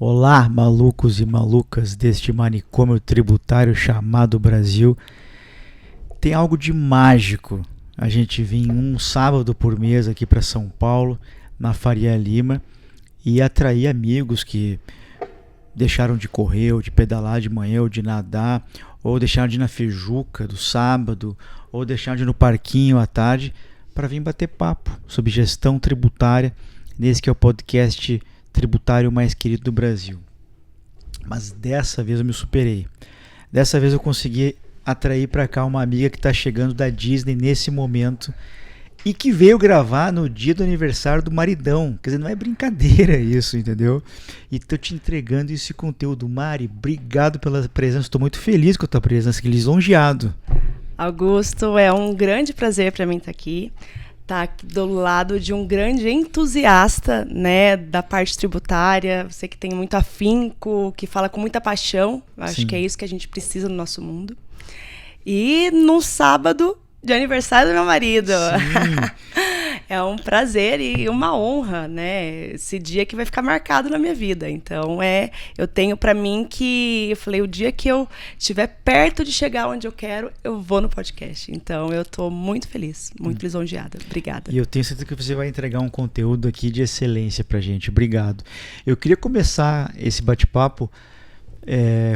Olá, malucos e malucas deste manicômio tributário chamado Brasil. Tem algo de mágico a gente vir um sábado por mês aqui para São Paulo, na Faria Lima, e atrair amigos que deixaram de correr, ou de pedalar de manhã, ou de nadar, ou deixaram de ir na feijuca do sábado, ou deixaram de ir no parquinho à tarde, para vir bater papo sobre gestão tributária, nesse que é o podcast tributário mais querido do Brasil. Mas dessa vez eu me superei. Dessa vez eu consegui atrair para cá uma amiga que está chegando da Disney nesse momento e que veio gravar no dia do aniversário do maridão. Quer dizer, não é brincadeira isso, entendeu? E estou te entregando esse conteúdo. Mari, obrigado pela presença. Estou muito feliz com a tua presença, que lisonjeado. Augusto, é um grande prazer para mim estar aqui. Tá do lado de um grande entusiasta, né, da parte tributária, você que tem muito afinco, que fala com muita paixão. Acho que é isso que a gente precisa no nosso mundo. E no sábado de aniversário do meu marido. É um prazer e uma honra, né? Esse dia que vai ficar marcado na minha vida. Então, eu tenho pra mim que... Eu falei, o dia que eu estiver perto de chegar onde eu quero, eu vou no podcast. Então, eu tô muito feliz, muito lisonjeada. Obrigada. E eu tenho certeza que você vai entregar um conteúdo aqui de excelência pra gente. Obrigado. Eu queria começar esse bate-papo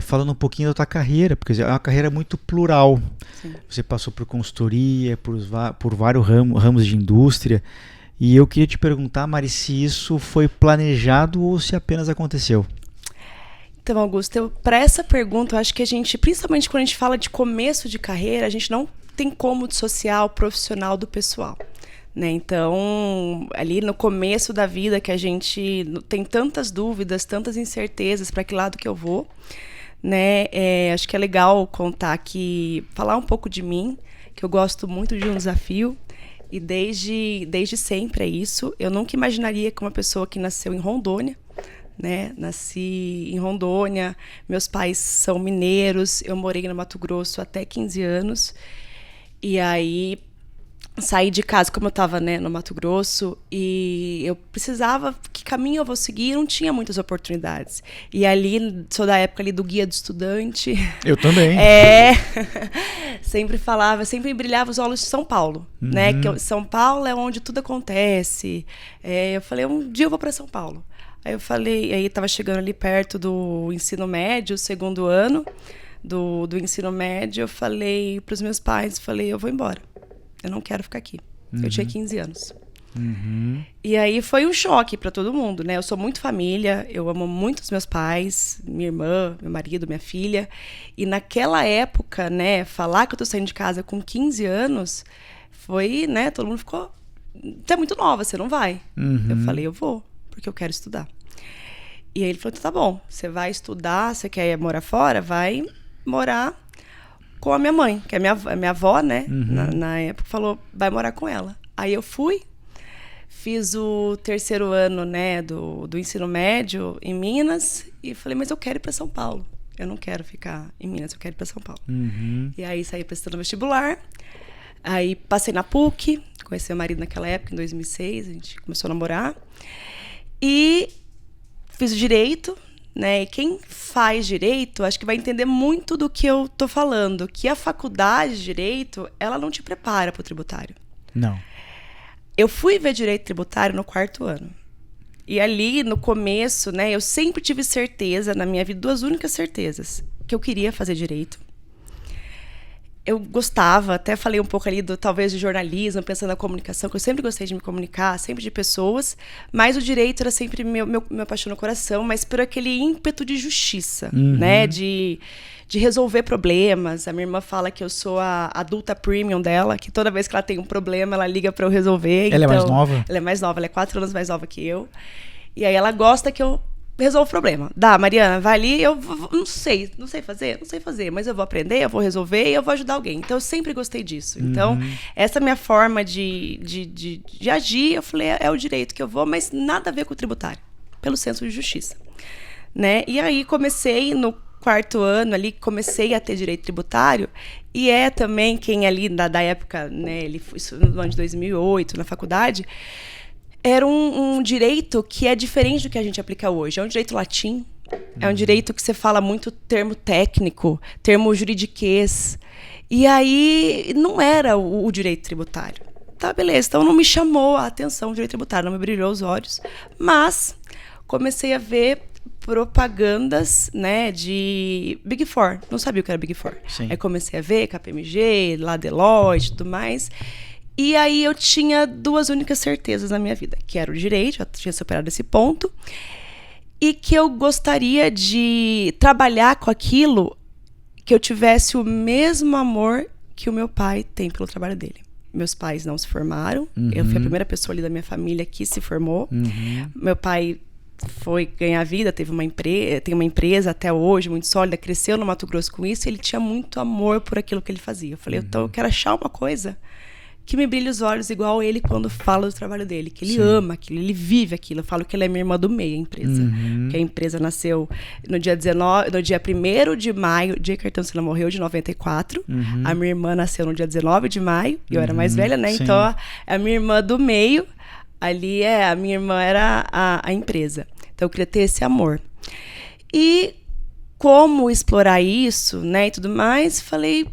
falando um pouquinho da tua carreira, porque é uma carreira muito plural. Sim. Você passou por consultoria, por vários ramos de indústria, e eu queria te perguntar, Mari, se isso foi planejado ou se apenas aconteceu? Então, Augusto, para essa pergunta, eu acho que a gente, principalmente quando a gente fala de começo de carreira, a gente não tem como dissociar o profissional do pessoal. Né? Então, ali no começo da vida que a gente tem tantas dúvidas, tantas incertezas para que lado que eu vou, né? Acho que é legal contar aqui, falar um pouco de mim, que eu gosto muito de um desafio e desde sempre é isso. Eu nunca imaginaria que uma pessoa que nasceu em Rondônia, né? Nasci em Rondônia, meus pais são mineiros, eu morei no Mato Grosso até 15 anos e aí saí de casa, como eu estava, né, no Mato Grosso, e eu precisava, que caminho eu vou seguir, não tinha muitas oportunidades. E ali, sou da época ali do guia do estudante. Eu também. Sempre brilhava os olhos de São Paulo, né, que São Paulo é onde tudo acontece. Eu falei, um dia eu vou para São Paulo. Aí estava chegando ali perto do ensino médio, segundo ano do ensino médio, eu falei para os meus pais, eu vou embora. Eu não quero ficar aqui. Eu tinha 15 anos. E aí foi um choque para todo mundo, né? Eu sou muito família, eu amo muito os meus pais, minha irmã, meu marido, minha filha. E naquela época, né, falar que eu tô saindo de casa com 15 anos, foi, né, todo mundo ficou... Você é muito nova, você não vai. Eu falei, eu vou, porque eu quero estudar. E aí ele falou, tá bom, você vai estudar, você quer morar fora? Vai morar com a minha mãe, que é a minha avó, né? Na época, falou, vai morar com ela. Aí eu fui, fiz o terceiro ano, né, do ensino médio em Minas e falei, mas eu quero ir para São Paulo. Eu não quero ficar em Minas, eu quero ir para São Paulo. E aí saí prestando vestibular, aí passei na PUC, conheci meu marido naquela época, em 2006, a gente começou a namorar. E fiz o direito, né? E quem faz direito, acho que vai entender muito do que eu tô falando, que a faculdade de direito, ela não te prepara para o tributário. Não. Eu fui ver direito tributário no 4º ano. E ali, no começo, né, eu sempre tive certeza, na minha vida, 2 únicas certezas, que eu queria fazer direito. Eu gostava, até falei um pouco ali talvez de jornalismo, pensando na comunicação, que eu sempre gostei de me comunicar, sempre de pessoas, mas o direito era sempre meu paixão no coração, mas por aquele ímpeto de justiça, né, de resolver problemas. A minha irmã fala que eu sou a adulta premium dela, que toda vez que ela tem um problema, ela liga para eu resolver. Ela é mais nova? Ela é mais nova, ela é 4 anos mais nova que eu. E aí ela gosta que eu resolvo o problema. Mariana, vai ali, eu não sei fazer, mas eu vou aprender, eu vou resolver e eu vou ajudar alguém. Então, eu sempre gostei disso. Então, essa minha forma de agir, eu falei, é o direito que eu vou, mas nada a ver com o tributário, pelo senso de justiça. Né? E aí, comecei no 4º ano ali, comecei a ter direito tributário, e também quem ali da época, né, ele foi no ano de 2008, na faculdade, era um direito que é diferente do que a gente aplica hoje. É um direito latim, É um direito que você fala muito termo técnico, termo juridiquês. E aí não era o direito tributário. Tá, beleza. Então não me chamou a atenção o direito tributário, não me brilhou os olhos. Mas comecei a ver propagandas, né, de Big Four. Não sabia o que era Big Four. Sim. Aí comecei a ver KPMG, lá Deloitte e tudo mais. E aí eu tinha 2 únicas certezas na minha vida, que era o direito, já tinha superado esse ponto, e que eu gostaria de trabalhar com aquilo que eu tivesse o mesmo amor que o meu pai tem pelo trabalho dele. Meus pais não se formaram, eu fui a primeira pessoa ali da minha família que se formou. Meu pai foi ganhar vida, tem uma empresa até hoje muito sólida, cresceu no Mato Grosso com isso, e ele tinha muito amor por aquilo que ele fazia. Eu falei, então eu quero achar uma coisa que me brilhe os olhos igual ele quando fala do trabalho dele, que ele ama aquilo, ele vive aquilo. Eu falo que ele é minha irmã do meio, a empresa. Que a empresa nasceu no dia 1º de maio, dia que a Ayrton Senna morreu, de 94. A minha irmã nasceu no dia 19 de maio, e eu era mais velha, né? Sim. Então, a minha irmã do meio, ali a minha irmã era a empresa. Então, eu queria ter esse amor. E como explorar isso, né, e tudo mais, falei,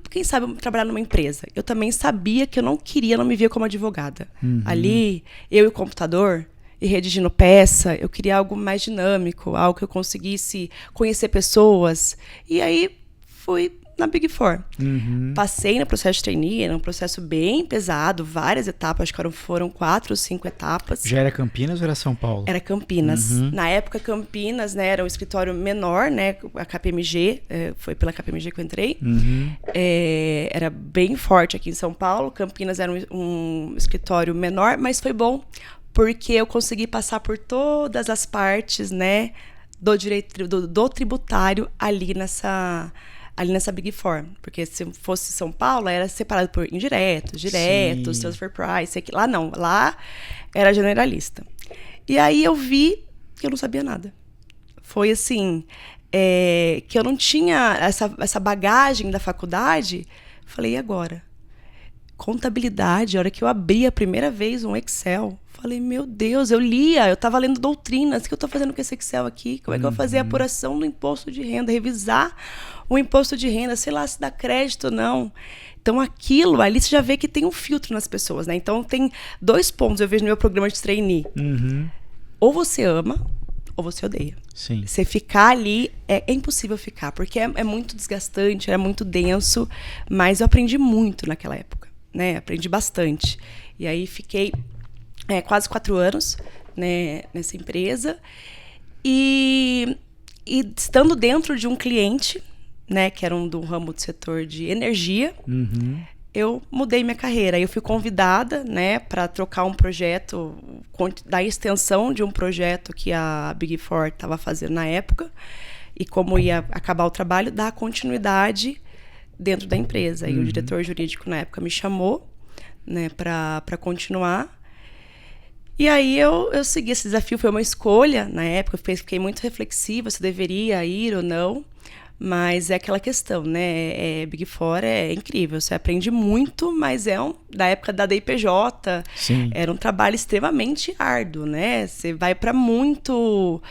quem sabe trabalhar numa empresa. Eu também sabia que eu não me via como advogada. Ali, eu e o computador, e redigindo peça, eu queria algo mais dinâmico, algo que eu conseguisse conhecer pessoas. E aí, fui na Big Four. Passei no processo de trainee, era um processo bem pesado, várias etapas, acho que foram 4 ou 5 etapas. Já era Campinas ou era São Paulo? Era Campinas. Na época, Campinas, né, era um escritório menor, né, a KPMG, foi pela KPMG que eu entrei. Era bem forte aqui em São Paulo. Campinas era um escritório menor, mas foi bom, porque eu consegui passar por todas as partes, né, do direito do tributário ali nessa Big Four. Porque se fosse São Paulo, era separado por indiretos, diretos, transfer price. Lá não, lá era generalista. E aí eu vi que eu não sabia nada. Foi assim, que eu não tinha essa bagagem da faculdade. Falei, e agora? Contabilidade, a hora que eu abri a primeira vez um Excel, falei, meu Deus, eu estava lendo doutrinas, o que eu estou fazendo com esse Excel aqui? Como é que eu vou fazer a apuração do imposto de renda, revisar o imposto de renda, sei lá se dá crédito ou não. Então, aquilo ali, você já vê que tem um filtro nas pessoas, né? Então, tem 2 pontos, eu vejo no meu programa de trainee. Ou você ama, ou você odeia. Sim. Você ficar ali, é impossível ficar, porque é muito desgastante, é muito denso, mas eu aprendi muito naquela época, né? Aprendi bastante. E aí, fiquei quase 4 anos, né, nessa empresa. E estando dentro de um cliente, né, que era do ramo do setor de energia, eu mudei minha carreira. Eu fui convidada, né, para trocar um projeto, da extensão de um projeto que a Big Four estava fazendo na época, e como ia acabar o trabalho, dar continuidade dentro da empresa. E o diretor jurídico na época me chamou, né, para continuar. E aí eu segui esse desafio, foi uma escolha na época, eu fiquei muito reflexiva se deveria ir ou não, mas é aquela questão, né? Big Four é incrível, você aprende muito, mas da época da DIPJ, era um trabalho extremamente árduo, né? Você vai para muitos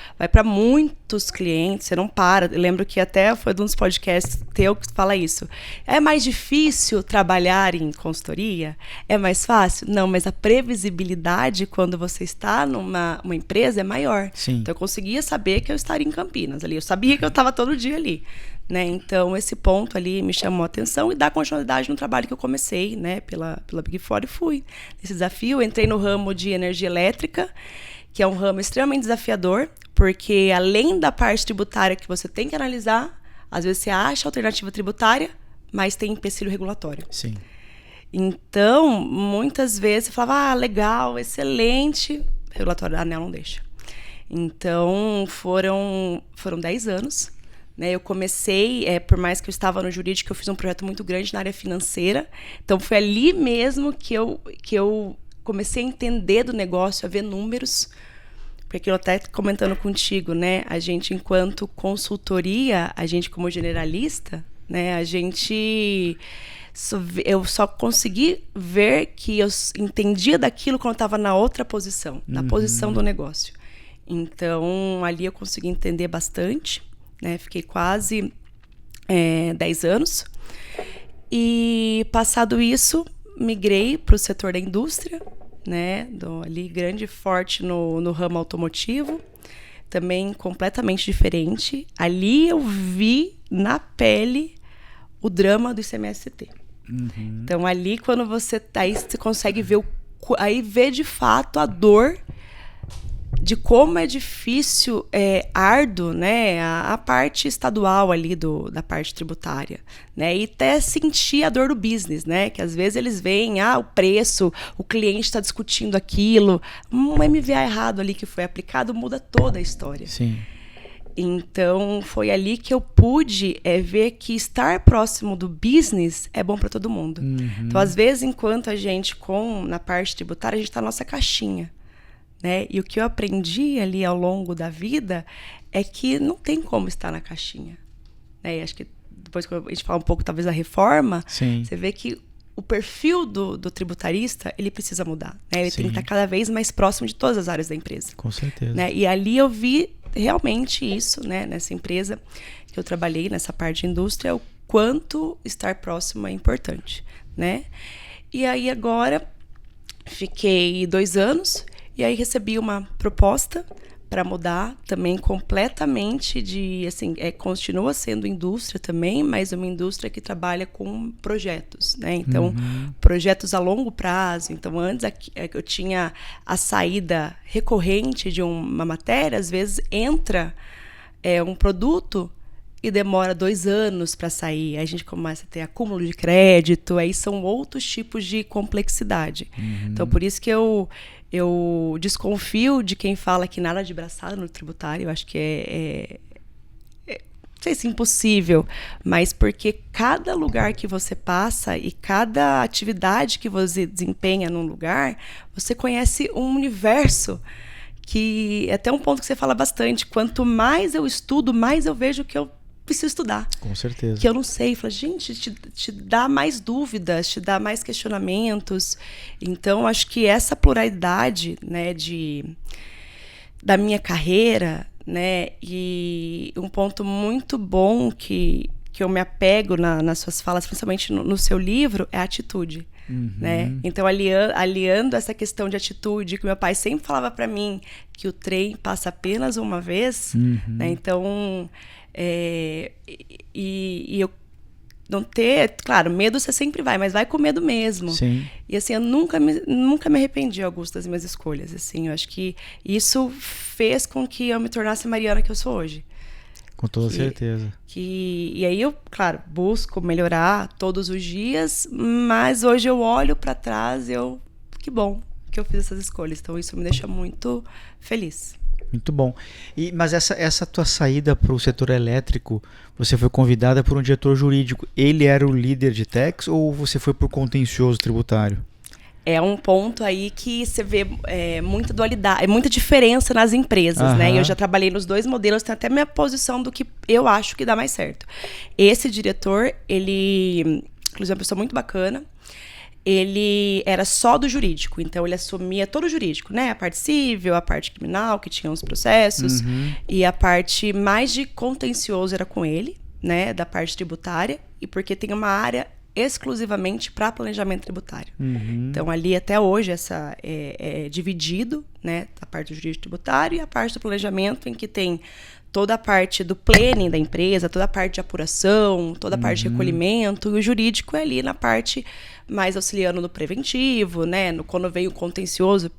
clientes, você não para. Eu lembro que até foi de uns podcasts teu que fala isso. É mais difícil trabalhar em consultoria? É mais fácil? Não, mas a previsibilidade quando você está numa empresa é maior. Então eu conseguia saber que eu estaria em Campinas ali, eu sabia que eu estava todo dia ali. Né? Então, esse ponto ali me chamou a atenção e dá continuidade no trabalho que eu comecei, né, pela Big Four, e fui nesse desafio. Entrei no ramo de energia elétrica, que é um ramo extremamente desafiador, porque além da parte tributária que você tem que analisar, às vezes você acha alternativa tributária, mas tem empecilho regulatório. Então, muitas vezes você falava, legal, excelente, regulatório da ANEEL não deixa. Então, foram 10 anos. Né, eu comecei, por mais que eu estava no jurídico, eu fiz um projeto muito grande na área financeira. Então, foi ali mesmo que eu comecei a entender do negócio, a ver números. Porque eu até comentando contigo, né? A gente, enquanto consultoria, a gente como generalista, né? Eu só consegui ver que eu entendia daquilo quando eu estava na outra posição, na posição do negócio. Então, ali eu consegui entender bastante, né? Fiquei quase 10 anos. E, passado isso, migrei para o setor da indústria, né? Ali grande e forte no ramo automotivo. Também completamente diferente. Ali eu vi na pele o drama do ICMS-ST. Então, ali, quando você consegue ver ver de fato a dor de como é difícil, árduo, né, a parte estadual ali da parte tributária, né, e até sentir a dor do business, né, que às vezes eles veem, o preço, o cliente está discutindo aquilo, um MVA errado ali que foi aplicado muda toda a história. Sim. Então, foi ali que eu pude ver que estar próximo do business é bom para todo mundo. Então, às vezes, enquanto a gente, na parte tributária, a gente está na nossa caixinha. Né? E o que eu aprendi ali ao longo da vida é que não tem como estar na caixinha. Né? E acho que depois que a gente fala um pouco, talvez, da reforma, Sim. você vê que o perfil do tributarista, ele precisa mudar. Né? Ele tem que estar cada vez mais próximo de todas as áreas da empresa. Com certeza. Né? E ali eu vi realmente isso, né? Nessa empresa que eu trabalhei, nessa parte de indústria, o quanto estar próximo é importante. Né? E aí agora, fiquei 2 anos... E aí recebi uma proposta para mudar também completamente assim, continua sendo indústria também, mas uma indústria que trabalha com projetos, né? Então, projetos a longo prazo. Então, antes eu tinha a saída recorrente de uma matéria, às vezes entra um produto e demora 2 anos para sair. Aí a gente começa a ter acúmulo de crédito, aí são outros tipos de complexidade. Então, por isso que eu desconfio de quem fala que nada de braçada no tributário. Eu acho que não sei se impossível, mas porque cada lugar que você passa e cada atividade que você desempenha num lugar, você conhece um universo que é até um ponto que você fala bastante. Quanto mais eu estudo, mais eu vejo que eu preciso estudar. Com certeza. Que eu não sei. Fala, gente, te dá mais dúvidas, te dá mais questionamentos. Então, acho que essa pluralidade, né, da minha carreira, né, e um ponto muito bom que eu me apego nas suas falas, principalmente no seu livro, é a atitude. Né? Então, aliando essa questão de atitude, que meu pai sempre falava para mim que o trem passa apenas uma vez, né? Então... E eu não ter, claro, medo você sempre vai, mas vai com medo mesmo. Sim. E assim, eu nunca me arrependi, Augusto, das minhas escolhas. Assim, eu acho que isso fez com que eu me tornasse a Mariana que eu sou hoje. Com toda certeza. E aí eu, claro, busco melhorar todos os dias, mas hoje eu olho para trás e que bom que eu fiz essas escolhas. Então isso me deixa muito feliz. Muito bom. Mas essa tua saída para o setor elétrico, você foi convidada por um diretor jurídico. Ele era o líder de tax ou você foi por contencioso tributário? É um ponto aí que você vê muita dualidade, muita diferença nas empresas, né? Eu já trabalhei nos 2 modelos, tem até minha posição do que eu acho que dá mais certo. Esse diretor, ele, inclusive, é uma pessoa muito bacana. Ele era só do jurídico, então ele assumia todo o jurídico, né? A parte civil, a parte criminal, que tinha os processos, e a parte mais de contencioso era com ele, né? Da parte tributária, e porque tem uma área exclusivamente para planejamento tributário. Então, ali até hoje é dividido, né? A parte do jurídico tributário e a parte do planejamento, em que tem toda a parte do planning da empresa, toda a parte de apuração, toda a parte de recolhimento, e o jurídico é ali na parte mais auxiliando no preventivo, né? Quando veio o contencioso.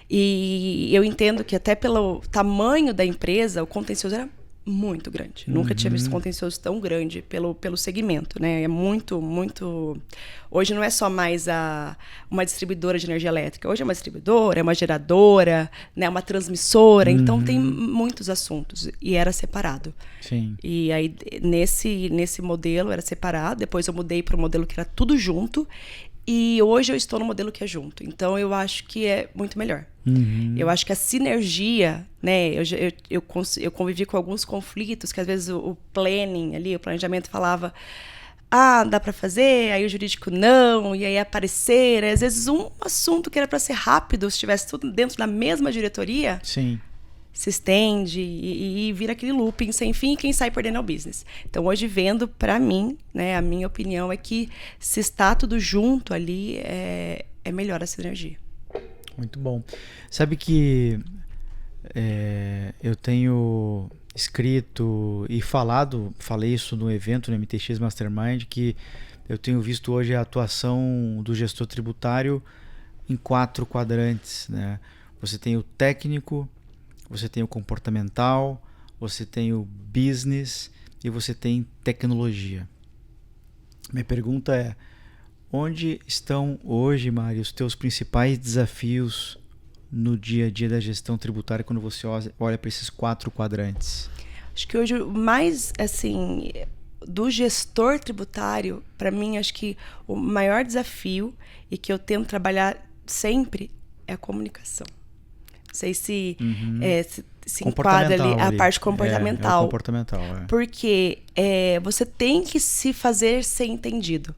E eu entendo que até pelo tamanho da empresa, o contencioso era muito grande. Nunca tinha visto contencioso tão grande pelo segmento, né? É muito, muito... Hoje não é só mais uma distribuidora de energia elétrica. Hoje é uma distribuidora, é uma geradora, né? Uma transmissora. Então, tem muitos assuntos. E era separado. Sim. E aí, nesse modelo, era separado. Depois, eu mudei para o modelo que era tudo junto. E hoje eu estou no modelo que é junto. Então, eu acho que é muito melhor. Eu acho que a sinergia, né? Eu convivi com alguns conflitos que, às vezes, o planning ali, o planejamento falava... dá para fazer, aí o jurídico não, e aí aparecer. Às vezes, um assunto que era para ser rápido, se estivesse tudo dentro da mesma diretoria... Sim. se estende e vira aquele looping sem fim, e quem sai perdendo é o business. Então, hoje, vendo, para mim, né, a minha opinião é que se está tudo junto ali, é melhor a sinergia. Muito bom. Sabe que eu tenho escrito e falei isso no evento, no MTX Mastermind, que eu tenho visto hoje a atuação do gestor tributário em 4 quadrantes, né? Você tem o técnico, você tem o comportamental, você tem o business e você tem tecnologia. Minha pergunta é: onde estão hoje, Mari, os teus principais desafios no dia a dia da gestão tributária quando você olha para esses 4 quadrantes? Acho que hoje o mais, assim, do gestor tributário, para mim, acho que o maior desafio e que eu tento trabalhar sempre é a comunicação. Não sei se se enquadra ali a parte comportamental. É o comportamental, Porque você tem que se fazer ser entendido.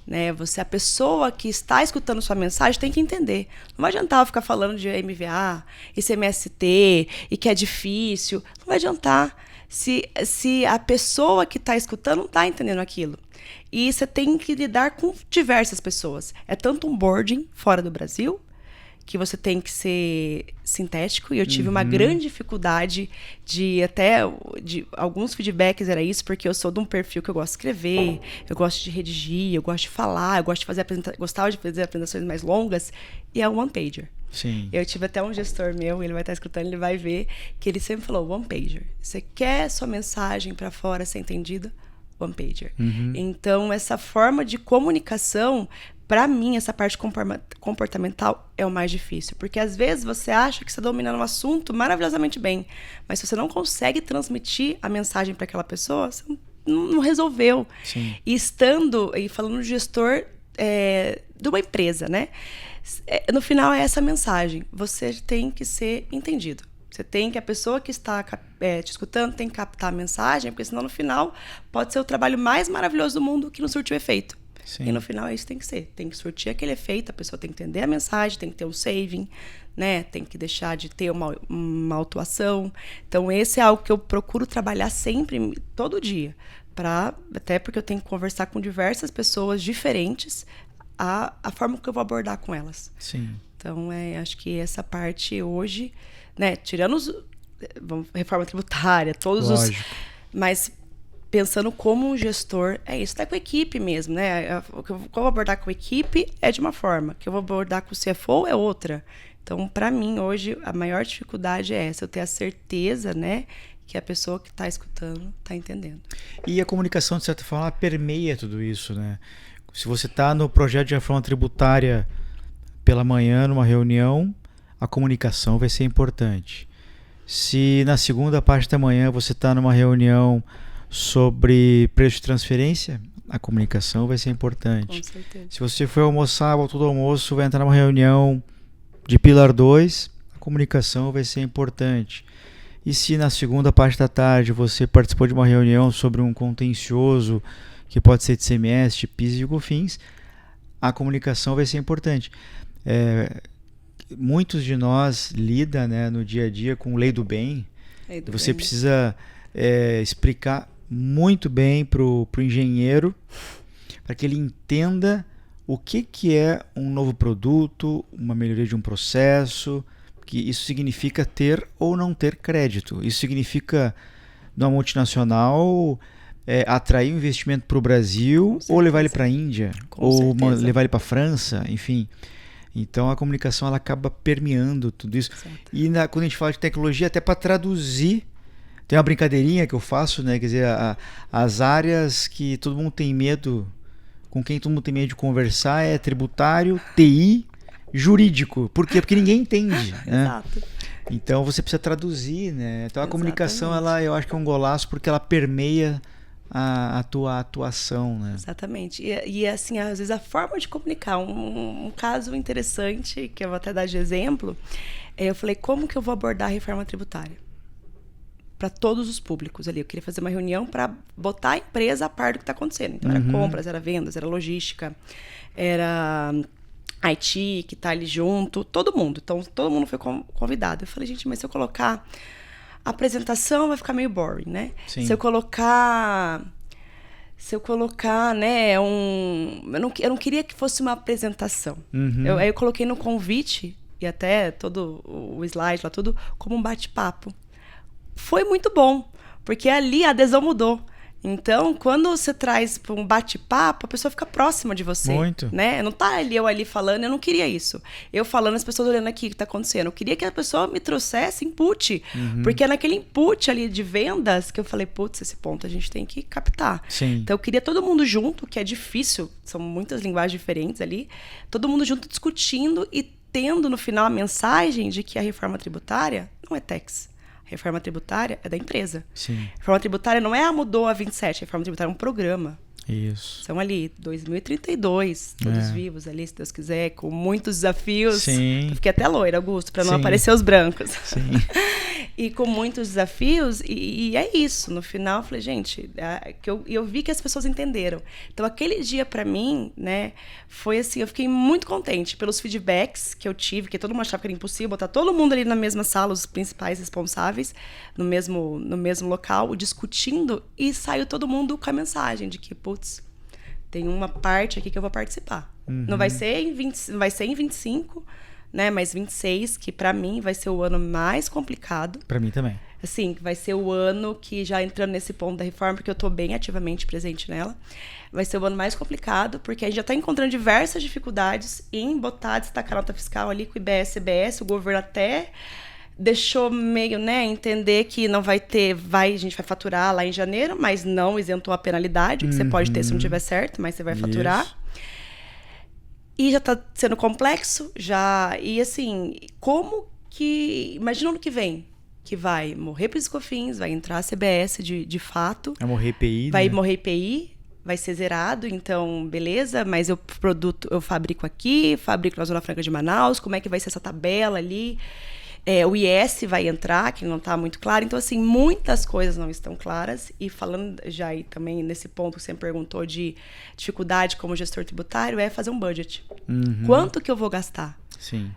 Né? A pessoa que está escutando sua mensagem tem que entender. Não vai adiantar eu ficar falando de MVA, ICMST, e que é difícil. Não vai adiantar se a pessoa que está escutando não está entendendo aquilo. E você tem que lidar com diversas pessoas. É tanto um boarding fora do Brasil, que você tem que ser sintético, e eu tive uma grande dificuldade de alguns feedbacks era isso, porque eu sou de um perfil que eu gosto de escrever, eu gosto de redigir, eu gosto de falar, eu gosto de gostava de fazer apresentações mais longas, e é um one-pager. Sim. Eu tive até um gestor meu, ele vai estar escutando, ele vai ver, que ele sempre falou, one-pager. Você quer sua mensagem para fora ser entendida? One-pager. Então, essa forma de comunicação, para mim, essa parte comportamental é o mais difícil. Porque, às vezes, você acha que você está dominando um assunto maravilhosamente bem. Mas se você não consegue transmitir a mensagem para aquela pessoa, você não resolveu. Sim. E falando do gestor de uma empresa, né? No final, é essa mensagem. Você tem que ser entendido. A pessoa que está te escutando tem que captar a mensagem, porque senão, no final, pode ser o trabalho mais maravilhoso do mundo que não surtiu efeito. Sim. E no final é isso que tem que ser. Tem que surtir aquele efeito, a pessoa tem que entender a mensagem, tem que ter um saving, né? Tem que deixar de ter uma autuação. Então, esse é algo que eu procuro trabalhar sempre, todo dia. Até porque eu tenho que conversar com diversas pessoas diferentes, a forma que eu vou abordar com elas. Sim. Então, acho que essa parte hoje, né? Tirando reforma tributária, todos Lógico. Mas pensando como um gestor, é isso, tá com a equipe mesmo, né? O que eu vou abordar com a equipe é de uma forma, o que eu vou abordar com o CFO é outra. Então, para mim, hoje, a maior dificuldade é essa, eu ter a certeza, né, que a pessoa que está escutando está entendendo. E a comunicação, de certa forma, permeia tudo isso, né? Se você está no projeto de reforma tributária pela manhã, numa reunião, a comunicação vai ser importante. Se na segunda parte da manhã você está numa reunião sobre preço de transferência, a comunicação vai ser importante. Com certeza. Se você for almoçar, voltou do almoço, vai entrar numa reunião de Pilar 2, a comunicação vai ser importante. E se na segunda parte da tarde você participou de uma reunião sobre um contencioso, que pode ser de ICMS, de PIS e COFINS, a comunicação vai ser importante. Muitos de nós lidam, né, no dia a dia com lei do bem. Você precisa explicar muito bem para o engenheiro, para que ele entenda o que é um novo produto, uma melhoria de um processo, que isso significa ter ou não ter crédito. Isso significa, numa multinacional, atrair um investimento para o Brasil, ou levar ele para a Índia, ou levar ele para a França, enfim. Então a comunicação ela acaba permeando tudo isso. Certo. E quando a gente fala de tecnologia, até para traduzir, tem uma brincadeirinha que eu faço, né? Quer dizer, as áreas que todo mundo tem medo, com quem todo mundo tem medo de conversar, é tributário, TI, jurídico. Por quê? Porque ninguém entende. Né? Exato. Então você precisa traduzir, né? Então a comunicação, Exatamente. eu acho que é um golaço porque ela permeia a tua atuação, né? Exatamente. E assim, às vezes a forma de comunicar, um caso interessante, que eu vou até dar de exemplo, eu falei, como que eu vou abordar a reforma tributária? Para todos os públicos ali. Eu queria fazer uma reunião para botar a empresa a par do que está acontecendo. Então, era compras, era vendas, era logística, era IT, que tá ali junto, todo mundo. Então, todo mundo foi convidado. Eu falei, gente, mas se eu colocar a apresentação, vai ficar meio boring, né? Sim. Se eu colocar, né, eu não queria que fosse uma apresentação. Aí eu coloquei no convite, e até todo o slide lá, tudo, como um bate-papo. Foi muito bom, porque ali a adesão mudou. Então, quando você traz para um bate-papo, a pessoa fica próxima de você. Muito. Né? Não tá eu ali falando, eu não queria isso. Eu falando, as pessoas olhando aqui o que está acontecendo. Eu queria que a pessoa me trouxesse input. Porque é naquele input ali de vendas que eu falei, putz, esse ponto a gente tem que captar. Sim. Então, eu queria todo mundo junto, que é difícil, são muitas linguagens diferentes ali. Todo mundo junto discutindo e tendo no final a mensagem de que a reforma tributária não é tax. Reforma tributária é da empresa. Sim. Reforma tributária não é mudou a 27, reforma tributária é um programa. Isso. São ali 2032, todos vivos ali, se Deus quiser, com muitos desafios. Sim. Eu fiquei até loira, Augusto, para não Sim. aparecer os brancos. Sim. E com muitos desafios, e é isso. No final, eu falei, gente, eu vi que as pessoas entenderam. Então, aquele dia, para mim, né, foi assim, eu fiquei muito contente pelos feedbacks que eu tive, que todo mundo achava que era impossível botar todo mundo ali na mesma sala, os principais responsáveis, no mesmo local, discutindo, e saiu todo mundo com a mensagem de que, putz, tem uma parte aqui que eu vou participar. Não vai ser em 25, né, mas 26, que para mim vai ser o ano mais complicado. Para mim também. Assim, vai ser o ano que, já entrando nesse ponto da reforma, porque eu tô bem ativamente presente nela, vai ser o ano mais complicado, porque a gente já tá encontrando diversas dificuldades em destacar a nota fiscal ali com o IBS, CBS, o governo até deixou meio, né, entender que não vai ter, a gente vai faturar lá em janeiro, mas não isentou a penalidade, que você pode ter se não tiver certo, mas você vai faturar. Isso. E já tá sendo complexo, e assim, como que, imagina ano que vem, que vai morrer PIS/COFINS, vai entrar a CBS de fato. Vai morrer IPI, vai né? morrer IPI, vai ser zerado, então, beleza, mas eu fabrico aqui, fabrico na Zona Franca de Manaus, como é que vai ser essa tabela ali? O IS vai entrar, que não está muito claro. Então, assim, muitas coisas não estão claras. E falando já aí também nesse ponto que você me perguntou de dificuldade como gestor tributário, é fazer um budget. Quanto que eu vou gastar? Sim.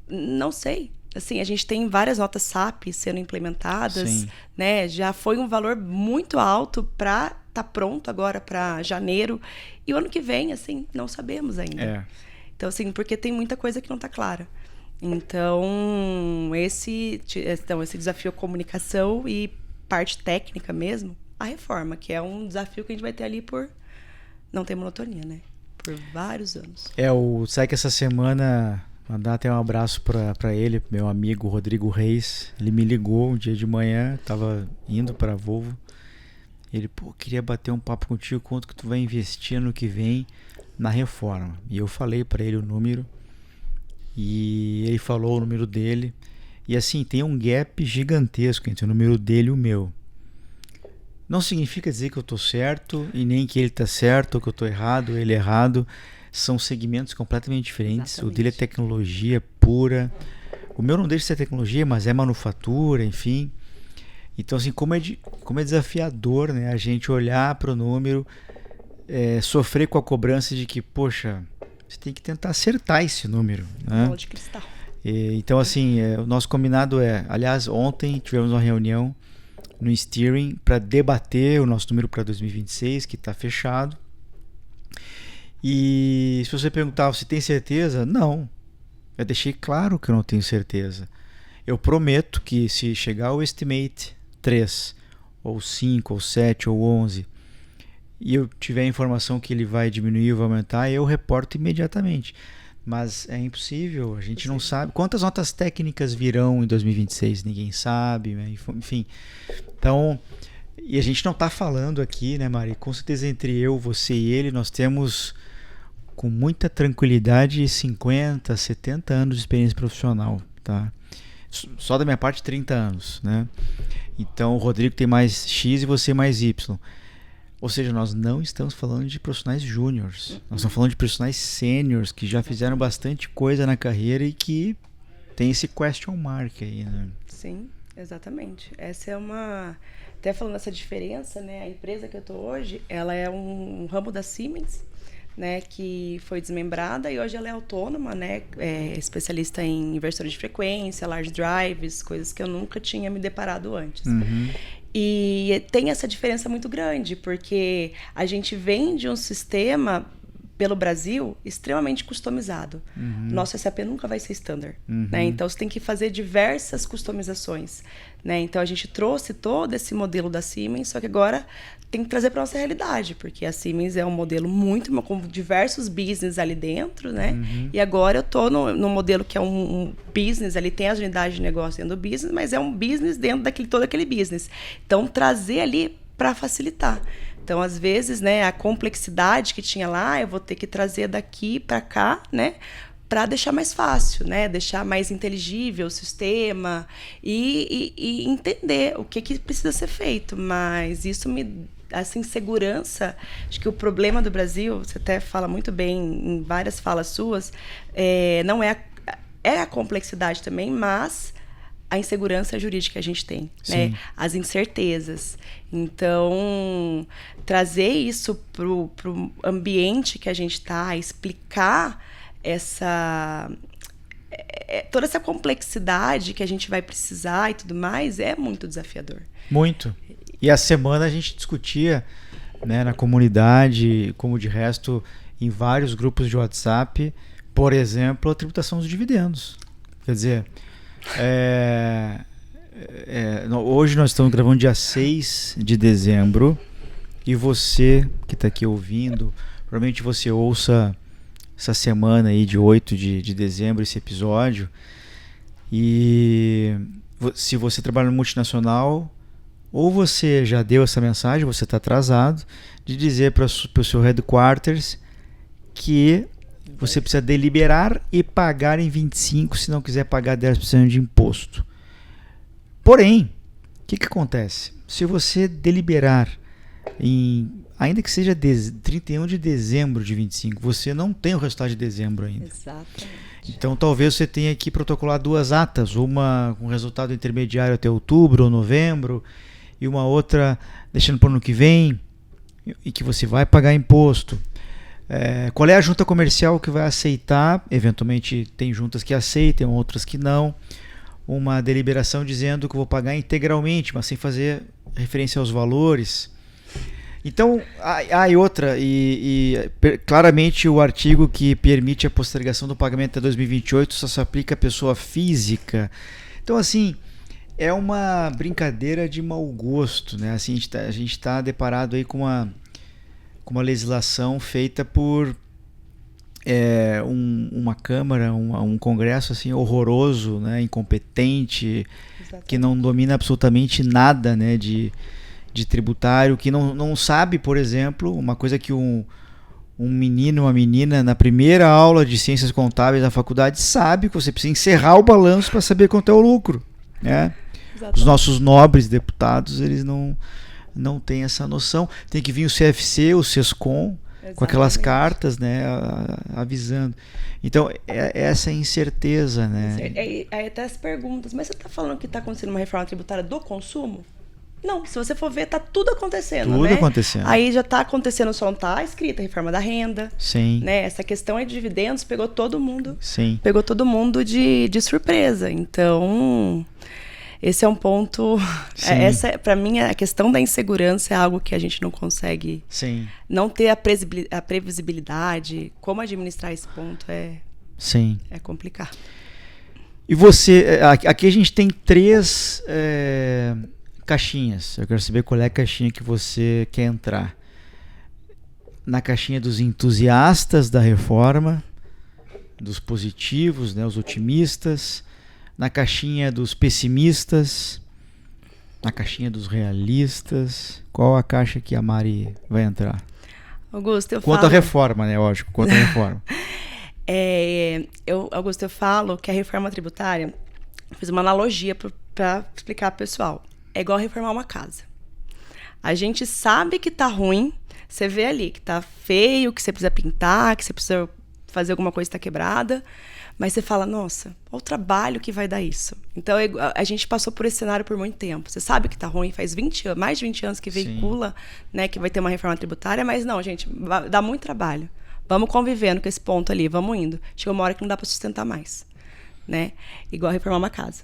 Não sei. Assim, a gente tem várias notas SAP sendo implementadas, Sim. né? Já foi um valor muito alto para estar pronto agora para janeiro. E o ano que vem, assim, não sabemos ainda. Então, assim, porque tem muita coisa que não está clara. Então, esse desafio é comunicação e parte técnica mesmo, a reforma, que é um desafio que a gente vai ter ali por não ter monotonia, né? Por vários anos. O SEC essa semana, mandar até um abraço para ele, meu amigo Rodrigo Reis. Ele me ligou um dia de manhã, tava indo para a Volvo. Ele, queria bater um papo contigo, quanto que tu vai investir no que vem na reforma. E eu falei para ele o número. E ele falou o número dele. E assim, tem um gap gigantesco entre o número dele e o meu. Não significa dizer que eu estou certo e nem que ele está certo ou que eu estou errado, ele errado. São segmentos completamente diferentes. Exatamente. O dele é tecnologia pura. O meu não deixa de ser tecnologia, mas é manufatura, enfim. Então, assim, como é desafiador, né, a gente olhar para o número, sofrer com a cobrança de que, poxa, você tem que tentar acertar esse número, né? Bola de cristal. Então, assim, o nosso combinado aliás, ontem tivemos uma reunião no steering para debater o nosso número para 2026, que está fechado. E se você perguntar, você tem certeza? Não. Eu deixei claro que eu não tenho certeza. Eu prometo que se chegar ao estimate 3, ou 5, ou 7, ou 11... e eu tiver a informação que ele vai diminuir ou vai aumentar, eu reporto imediatamente. Mas é impossível, a gente não sabe. Quantas notas técnicas virão em 2026? Ninguém sabe, né? Enfim. Então, e a gente não está falando aqui, né, Mari? Com certeza entre eu, você e ele, nós temos com muita tranquilidade 50, 70 anos de experiência profissional, tá? Só da minha parte 30 anos, né? Então o Rodrigo tem mais X e você mais Y. Ou seja, nós não estamos falando de profissionais júniores. Nós estamos falando de profissionais sêniores que já fizeram bastante coisa na carreira e que tem esse question mark aí, né? Sim, exatamente. Essa é uma... Até falando dessa diferença, né? A empresa que eu estou hoje, ela é um ramo da Siemens, né, que foi desmembrada e hoje ela é autônoma, né, especialista em inversores de frequência, large drives, coisas que eu nunca tinha me deparado antes. E tem essa diferença muito grande, porque a gente vem de um sistema pelo Brasil extremamente customizado. Nosso SAP nunca vai ser standard, né? Então você tem que fazer diversas customizações, né? Então a gente trouxe todo esse modelo da Siemens, só que agora tem que trazer para nossa realidade, porque a Siemens é um modelo muito com diversos business ali dentro, né? E agora eu tô no modelo que é um business, ali tem as unidades de negócio dentro do business, mas é um business dentro todo aquele business. Então trazer ali para facilitar. Então, às vezes, né, a complexidade que tinha lá, eu vou ter que trazer daqui para cá, né, para deixar mais fácil, né, deixar mais inteligível o sistema e entender o que precisa ser feito. Mas isso essa insegurança, acho que o problema do Brasil, você até fala muito bem em várias falas suas, não é a complexidade também, mas a insegurança jurídica que a gente tem, né? As incertezas. Então, trazer isso pro ambiente que a gente está, explicar toda essa complexidade que a gente vai precisar e tudo mais, é muito desafiador. Muito. E a semana a gente discutia, né, na comunidade, como de resto, em vários grupos de WhatsApp, por exemplo, a tributação dos dividendos. Quer dizer, hoje nós estamos gravando dia 6 de dezembro e você que está aqui ouvindo, provavelmente você ouça essa semana aí de 8 de dezembro esse episódio, e se você trabalha no multinacional, ou você já deu essa mensagem, você está atrasado, de dizer para o seu headquarters que você precisa deliberar e pagar em 25 se não quiser pagar 10% de imposto. Porém, o que acontece? Se você deliberar ainda que seja 31 de dezembro de 25, você não tem o resultado de dezembro ainda. Exatamente. Então talvez você tenha que protocolar 2 atas, uma com resultado intermediário até outubro ou novembro e uma outra deixando para o ano que vem, e que você vai pagar imposto. Qual é a junta comercial que vai aceitar? Eventualmente tem juntas que aceitam, outras que não. Uma deliberação dizendo que eu vou pagar integralmente, mas sem fazer referência aos valores. Então, claramente o artigo que permite a postergação do pagamento até 2028 só se aplica à pessoa física. Então, assim, é uma brincadeira de mau gosto, né? Assim, a gente está deparado aí com uma legislação feita por uma Câmara, um Congresso assim, horroroso, né? Incompetente, exatamente, que não domina absolutamente nada, né? de tributário, que não sabe, por exemplo, uma coisa que um menino, uma menina, na primeira aula de ciências contábeis na faculdade, sabe que você precisa encerrar o balanço para saber quanto é o lucro, né? Os nossos nobres deputados, eles não têm essa noção. Tem que vir o CFC, o SESCOM, exatamente, com aquelas cartas, né, avisando. Então, essa incerteza, né? Aí até as perguntas, mas você está falando que está acontecendo uma reforma tributária do consumo? Não, se você for ver, tá tudo acontecendo, tudo, né? Acontecendo. Aí já tá acontecendo, só não tá escrita a reforma da renda. Sim. Né? Essa questão de dividendos pegou todo mundo. Sim. Pegou todo mundo de surpresa. Então, esse é um ponto. Para mim, a questão da insegurança é algo que a gente não consegue. Sim. Não ter a previsibilidade. Como administrar esse ponto Sim. É complicado. E você, aqui a gente tem 3 caixinhas. Eu quero saber qual é a caixinha que você quer entrar. Na caixinha dos entusiastas da reforma, dos positivos, né, os otimistas. Na caixinha dos pessimistas. Na caixinha dos realistas. Qual a caixa que a Mari vai entrar? Augusto, Quanto à reforma, né? Lógico, quanto à reforma. Augusto, eu falo que a reforma tributária, eu fiz uma analogia para explicar pro pessoal. É igual reformar uma casa. A gente sabe que tá ruim, você vê ali que tá feio, que você precisa pintar, que você precisa fazer alguma coisa que tá quebrada, mas você fala, nossa, olha o trabalho que vai dar isso. Então, a gente passou por esse cenário por muito tempo. Você sabe que tá ruim, faz mais de 20 anos que veicula, né, que vai ter uma reforma tributária, mas não, gente, dá muito trabalho. vamos convivendo com esse ponto ali, vamos indo. Chega uma hora que não dá para sustentar mais, né? Igual reformar uma casa.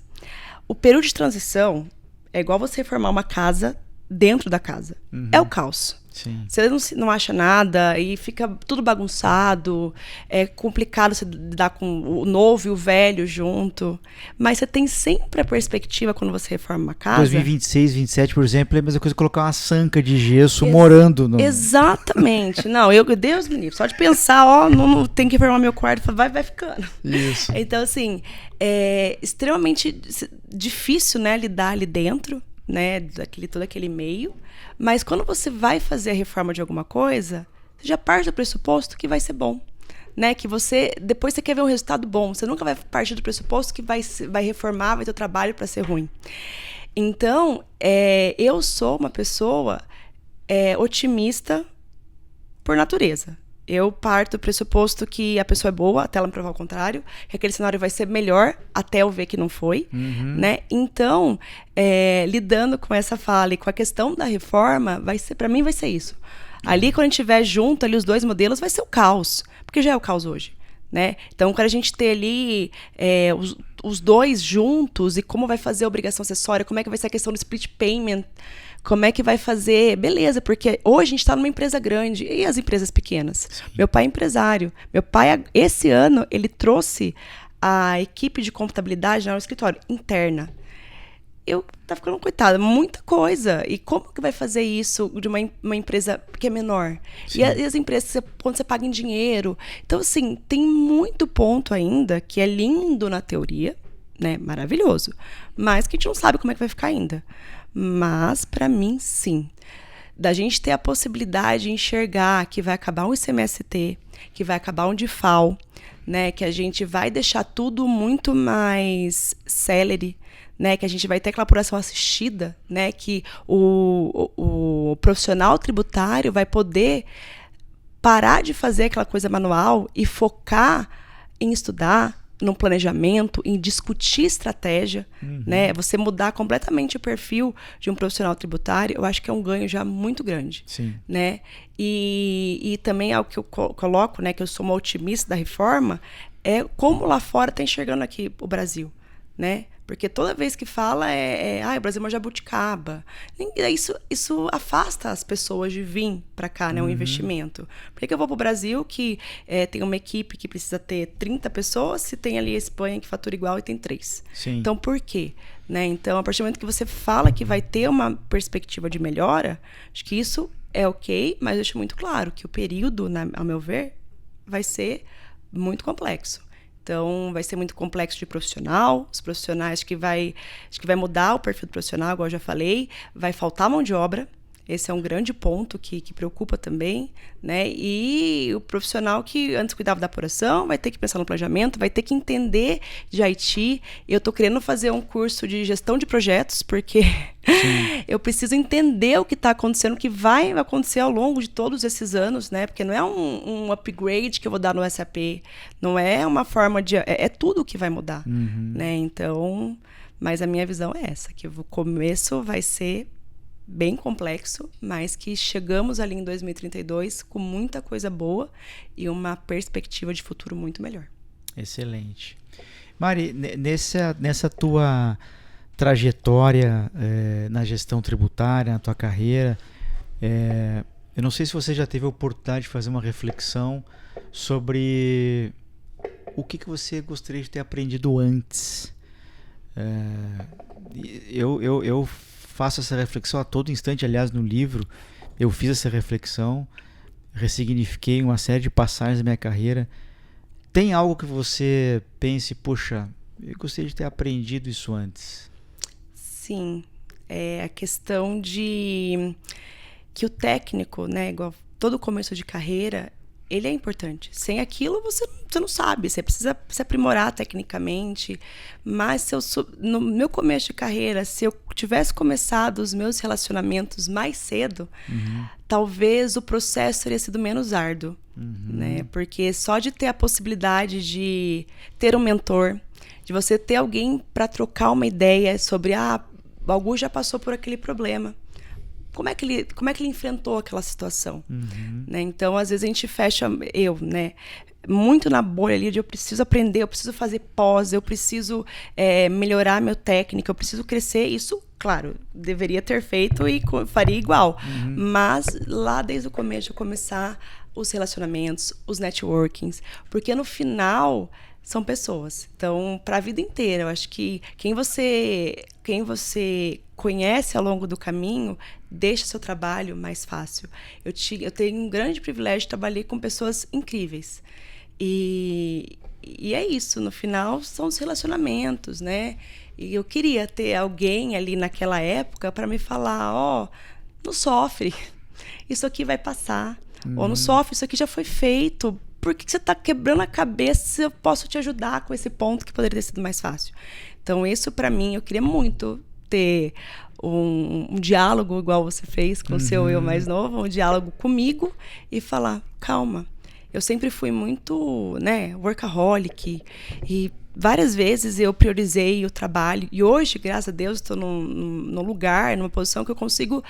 O período de transição é igual você reformar uma casa dentro da casa. É o caos. Sim. Você não acha nada e fica tudo bagunçado. É complicado você lidar com o novo e o velho junto. Mas você tem sempre a perspectiva quando você reforma uma casa. 2026, 27, por exemplo, é a mesma coisa que colocar uma sanca de gesso morando no... Exatamente. Não, Deus me livre. Só de pensar, não tem que reformar meu quarto, vai ficando. Isso. Então, assim, é extremamente difícil, né, lidar ali dentro, né, todo aquele meio. Mas quando você vai fazer a reforma de alguma coisa, você já parte do pressuposto que vai ser bom, né? Que depois você quer ver um resultado bom. Você nunca vai partir do pressuposto que vai reformar, vai ter o trabalho para ser ruim. Então, eu sou uma pessoa otimista por natureza. Eu parto do pressuposto que a pessoa é boa até ela me provar o contrário, que aquele cenário vai ser melhor até eu ver que não foi, né? Então, lidando com essa fala e com a questão da reforma, para mim vai ser isso. Ali, quando a gente estiver junto, ali os dois modelos, vai ser o caos, porque já é o caos hoje, né? Então, quando a gente ter ali os dois juntos e como vai fazer a obrigação acessória, como é que vai ser a questão do split payment, como é que vai fazer? Beleza, porque hoje a gente está numa empresa grande. E as empresas pequenas? Sim. Meu pai é empresário. Meu pai, esse ano, ele trouxe a equipe de contabilidade no escritório interna. Eu tava ficando, coitada, muita coisa. E como que vai fazer isso de uma empresa que é menor? E as empresas, quando você paga em dinheiro. Então, assim, tem muito ponto ainda que é lindo na teoria, né? Maravilhoso. Mas que a gente não sabe como é que vai ficar ainda. Mas, para mim, sim. Da gente ter a possibilidade de enxergar que vai acabar um ICMST, que vai acabar um DIFAL, né? Que a gente vai deixar tudo muito mais célere, né? Que a gente vai ter aquela apuração assistida, né? Que o profissional tributário vai poder parar de fazer aquela coisa manual e focar em estudar, no planejamento, em discutir estratégia, né? Você mudar completamente o perfil de um profissional tributário, eu acho que é um ganho já muito grande. Sim. Né? E também algo que eu coloco, né, que eu sou uma otimista da reforma, é como lá fora está enxergando aqui o Brasil, né? Porque toda vez que fala o Brasil é uma jabuticaba. Isso afasta as pessoas de vir para cá, né, um investimento. Por que eu vou para o Brasil que tem uma equipe que precisa ter 30 pessoas, se tem ali a Espanha que fatura igual e tem 3? Sim. Então, por quê? Né? Então, a partir do momento que você fala que vai ter uma perspectiva de melhora, acho que isso é ok, mas eu deixo muito claro que o período, ao meu ver, vai ser muito complexo. Então, vai ser muito complexo de profissional. Os profissionais, acho que vai mudar o perfil do profissional, igual eu já falei. Vai faltar mão de obra. Esse é um grande ponto que preocupa também, né? E o profissional que antes cuidava da apuração vai ter que pensar no planejamento, vai ter que entender de IT. Eu estou querendo fazer um curso de gestão de projetos, porque eu preciso entender o que está acontecendo, o que vai acontecer ao longo de todos esses anos, né? Porque não é um upgrade que eu vou dar no SAP, não é uma forma de... É tudo que vai mudar, né? Então, mas a minha visão é essa, que o começo vai ser bem complexo, mas que chegamos ali em 2032 com muita coisa boa e uma perspectiva de futuro muito melhor. Excelente. Mari, nessa tua trajetória na gestão tributária, na tua carreira, eu não sei se você já teve a oportunidade de fazer uma reflexão sobre o que você gostaria de ter aprendido antes. Eu faço essa reflexão a todo instante. Aliás, no livro eu fiz essa reflexão, ressignifiquei uma série de passagens da minha carreira. Tem algo que você pense, poxa, eu gostaria de ter aprendido isso antes? Sim, é a questão de que o técnico, né, igual todo começo de carreira, ele é importante. Sem aquilo, você não sabe. Você precisa se aprimorar tecnicamente. Mas no meu começo de carreira, se eu tivesse começado os meus relacionamentos mais cedo, talvez o processo teria sido menos árduo. Né? Porque só de ter a possibilidade de ter um mentor, de você ter alguém para trocar uma ideia sobre, Augusto já passou por aquele problema. como é que ele enfrentou aquela situação, né? Então, às vezes a gente fecha, né, muito na bolha ali de eu preciso aprender, eu preciso fazer pós, eu preciso melhorar meu técnico, eu preciso crescer. Isso, claro, deveria ter feito e faria igual. Mas lá desde o começo eu começar os relacionamentos, os networkings, porque no final são pessoas. Então, para a vida inteira, eu acho que quem você conhece ao longo do caminho deixa seu trabalho mais fácil. Eu tenho um grande privilégio de trabalhar com pessoas incríveis. E é isso, no final são os relacionamentos, né? E eu queria ter alguém ali naquela época para me falar, não sofre, isso aqui vai passar. Ou não sofre, isso aqui já foi feito. Por que você está quebrando a cabeça se eu posso te ajudar com esse ponto que poderia ter sido mais fácil? Então, isso para mim, eu queria muito ter um diálogo igual você fez com o seu eu mais novo, um diálogo comigo e falar, calma. Eu sempre fui muito, né, workaholic e várias vezes eu priorizei o trabalho. E hoje, graças a Deus, estou num lugar, numa posição que eu consigo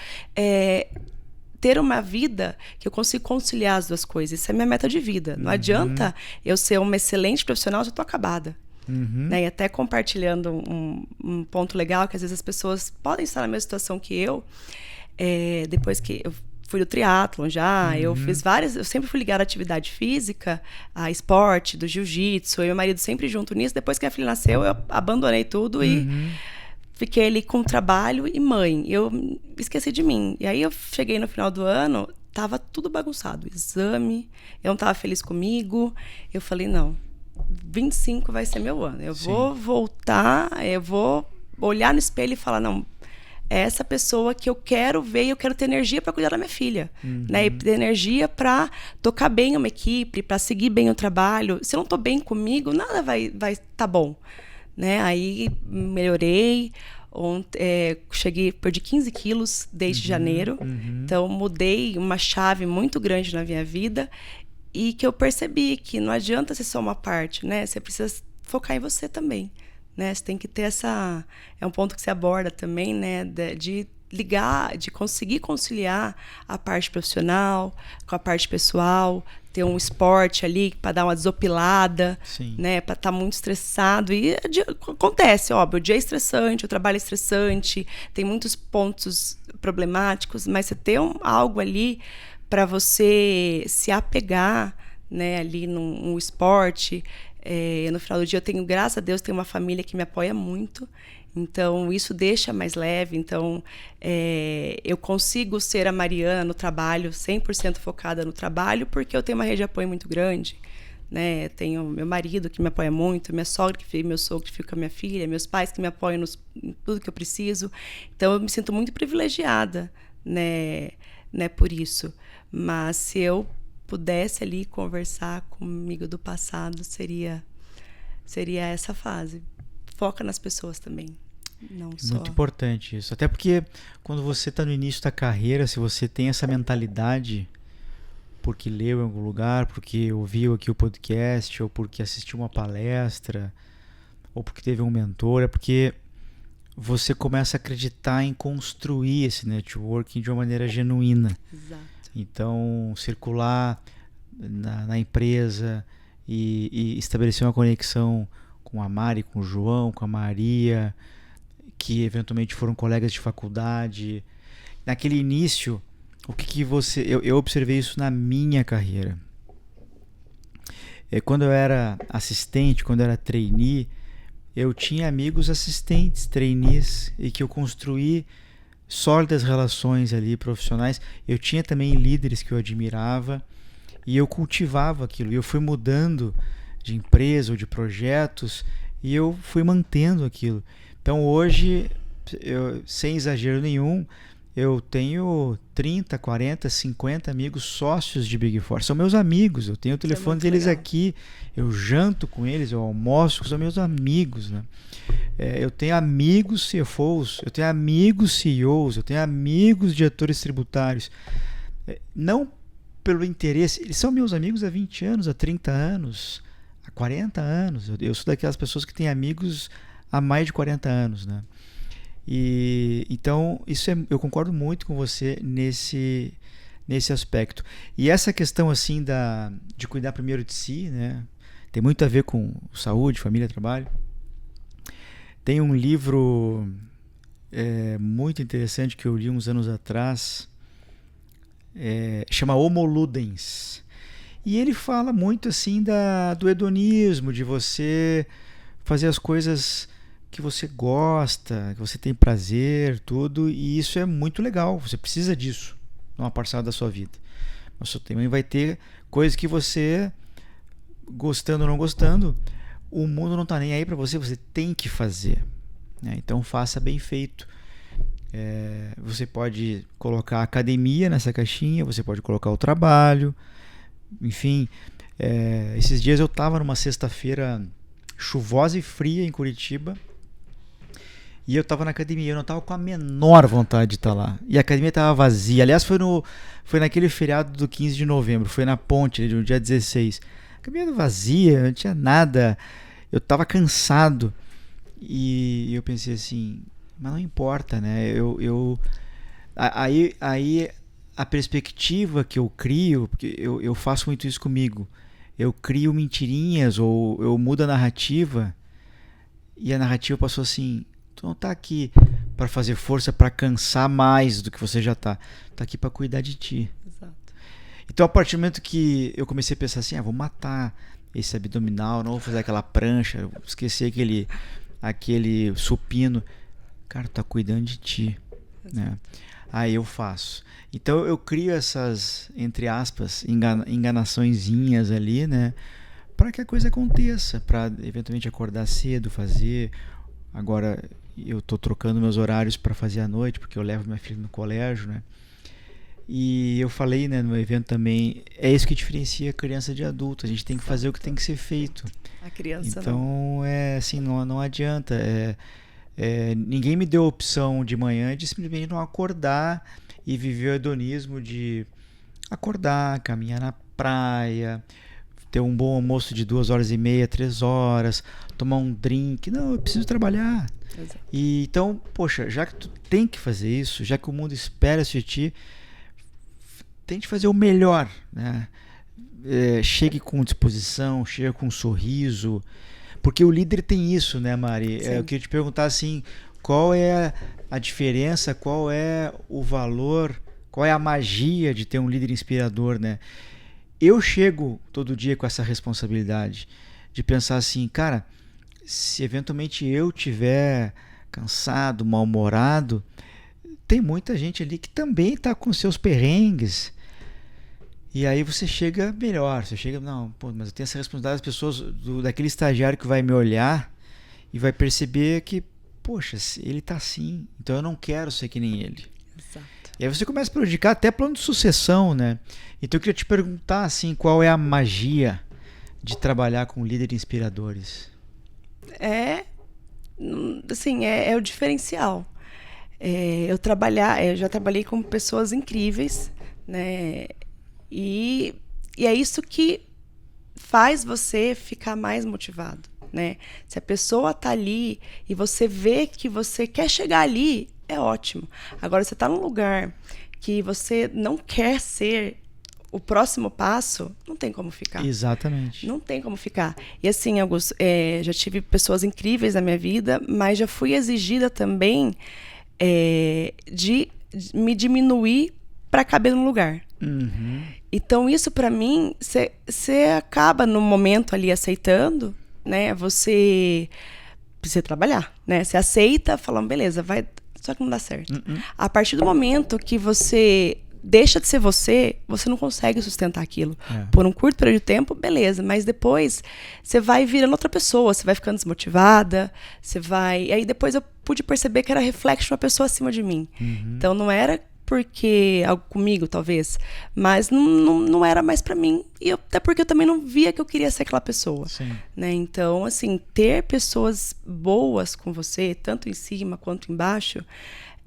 ter uma vida que eu consigo conciliar as duas coisas. Isso é minha meta de vida. Não adianta eu ser uma excelente profissional se eu estou acabada. Né? E até compartilhando um ponto legal, que às vezes as pessoas podem estar na mesma situação que eu, depois que eu fui do triatlon já, eu sempre fui ligada à atividade física, a esporte, do jiu-jitsu, eu e meu marido sempre junto nisso. Depois que a filha nasceu, eu abandonei tudo e fiquei ali com trabalho e mãe. Eu esqueci de mim. E aí eu cheguei no final do ano, tava tudo bagunçado. Exame, eu não tava feliz comigo. Eu falei, não, 25 vai ser meu ano. Eu vou voltar, eu vou olhar no espelho e falar, não, é essa pessoa que eu quero ver e eu quero ter energia para cuidar da minha filha. Né? E ter energia para tocar bem uma equipe, para seguir bem o trabalho. Se eu não tô bem comigo, nada vai tá bom. Né? Aí melhorei, perdi 15 quilos desde janeiro, então mudei uma chave muito grande na minha vida e que eu percebi que não adianta ser só uma parte, né? Você precisa focar em você também, né? Você tem que ter é um ponto que você aborda também, né? De ligar, de conseguir conciliar a parte profissional com a parte pessoal, ter um esporte ali para dar uma desopilada, né, para estar muito estressado. E acontece, óbvio, o dia é estressante, o trabalho é estressante, tem muitos pontos problemáticos, mas você ter algo ali para você se apegar, né, ali no esporte. No final do dia eu tenho, graças a Deus, tenho uma família que me apoia muito. Então, isso deixa mais leve. Então, eu consigo ser a Mariana no trabalho, 100% focada no trabalho, porque eu tenho uma rede de apoio muito grande. Né? Tenho meu marido que me apoia muito, meu sogro que fica com a minha filha, meus pais que me apoiam em tudo que eu preciso. Então, eu me sinto muito privilegiada, né, por isso. Mas se eu pudesse ali conversar comigo do passado, seria essa fase. Foca nas pessoas também, não só... Muito importante isso. Até porque quando você está no início da carreira, se você tem essa mentalidade, porque leu em algum lugar, porque ouviu aqui o podcast, ou porque assistiu uma palestra, ou porque teve um mentor, é porque você começa a acreditar em construir esse networking de uma maneira genuína. Exato. Então, circular na empresa e estabelecer uma conexão com a Mari, com o João, com a Maria, que eventualmente foram colegas de faculdade. Naquele início, o que você... Eu observei isso na minha carreira. Quando eu era assistente, quando eu era trainee, eu tinha amigos assistentes, trainees, e que eu construí sólidas relações ali profissionais. Eu tinha também líderes que eu admirava e eu cultivava aquilo. E eu fui mudando de empresa ou de projetos e eu fui mantendo aquilo. Então hoje, sem exagero nenhum, eu tenho 30, 40, 50 amigos sócios de Big Four. São meus amigos, eu tenho o telefone deles legal. Aqui, eu janto com eles, eu almoço com os meus amigos, né? Eu tenho amigos CFOs, eu tenho amigos CEOs, eu tenho amigos diretores tributários. Não pelo interesse, eles são meus amigos há 20 anos, há 30 anos, há 40 anos. Eu sou daquelas pessoas que têm amigos há mais de 40 anos, né? E então eu concordo muito com você nesse aspecto. E essa questão assim de cuidar primeiro de si, né? Tem muito a ver com saúde, família, trabalho. Tem um livro muito interessante que eu li uns anos atrás, chama Homo Ludens. E ele fala muito assim do hedonismo, de você fazer as coisas que você gosta, que você tem prazer, tudo, e isso é muito legal, você precisa disso numa parcela da sua vida. Mas você também vai ter coisas que você, gostando ou não gostando, o mundo não está nem aí para você, você tem que fazer, né? Então faça bem feito. Você pode colocar a academia nessa caixinha, você pode colocar o trabalho, enfim. Esses dias eu estava numa sexta-feira chuvosa e fria em Curitiba, e eu estava na academia, eu não estava com a menor vontade de estar lá, e a academia estava vazia. Aliás, foi naquele feriado do 15 de novembro, foi na ponte, no dia 16. A academia vazia, não tinha nada, eu estava cansado, e eu pensei assim, mas não importa, né? Aí a perspectiva que eu crio, porque eu faço muito isso comigo, eu crio mentirinhas, ou eu mudo a narrativa, e a narrativa passou assim: tu não tá aqui para fazer força para cansar mais do que você já tá aqui para cuidar de ti. Exato. Então, a partir do momento que eu comecei a pensar assim, vou matar esse abdominal, não vou fazer aquela prancha, vou esquecer aquele supino, cara, tu tá cuidando de ti, né? Aí eu faço. Então eu crio essas, entre aspas, enganaçõezinhas ali, né? Para que a coisa aconteça, para eventualmente acordar cedo, fazer. Agora eu tô trocando meus horários para fazer à noite, porque eu levo minha filha no colégio, né? E eu falei, né, no evento também, é isso que diferencia criança de adulto. A gente tem que fazer o que tem que ser feito. A criança então, não. Assim, não adianta. Ninguém me deu a opção de manhã de simplesmente não acordar e viver o hedonismo de acordar, caminhar na praia, ter um bom almoço de 2h30, 3 horas, tomar um drink. Não, eu preciso trabalhar. Exato. E então, poxa, já que tu tem que fazer isso, já que o mundo espera isso de ti, tente fazer o melhor, né? Chegue com disposição, chegue com um sorriso, porque o líder tem isso, né, Mari? Eu queria te perguntar assim, qual é a diferença, qual é o valor, qual é a magia de ter um líder inspirador, né? Eu chego todo dia com essa responsabilidade de pensar assim, cara, se eventualmente eu tiver cansado, mal-humorado, tem muita gente ali que também está com seus perrengues. E aí você chega melhor, você chega, não, pô, mas eu tenho essa responsabilidade das pessoas, daquele estagiário que vai me olhar e vai perceber que, poxa, ele está assim, então eu não quero ser que nem ele. Exato. E aí você começa a prejudicar até plano de sucessão, né? Então eu queria te perguntar, assim, qual é a magia de trabalhar com líderes inspiradores? Assim, é o diferencial. Eu já trabalhei com pessoas incríveis, né? E é isso que faz você ficar mais motivado, né? Se a pessoa tá ali e você vê que você quer chegar ali, é ótimo. Agora, você tá num lugar que você não quer ser o próximo passo, não tem como ficar. Exatamente. Não tem como ficar. E assim, Augusto, já tive pessoas incríveis na minha vida, mas já fui exigida também de me diminuir para caber no lugar. Uhum. Então, isso para mim, você acaba no momento ali aceitando, né? Você precisa trabalhar, né? Você aceita, falando, beleza, vai, só que não dá certo. A partir do momento que você deixa de ser você não consegue sustentar aquilo. Por um curto período de tempo, beleza, mas depois você vai virando outra pessoa, você vai ficando desmotivada, e aí depois eu pude perceber que era reflexo de uma pessoa acima de mim. Então não era porque algo comigo, talvez, mas não era mais pra mim, e até porque eu também não via que eu queria ser aquela pessoa, né? Então, assim, ter pessoas boas com você, tanto em cima quanto embaixo,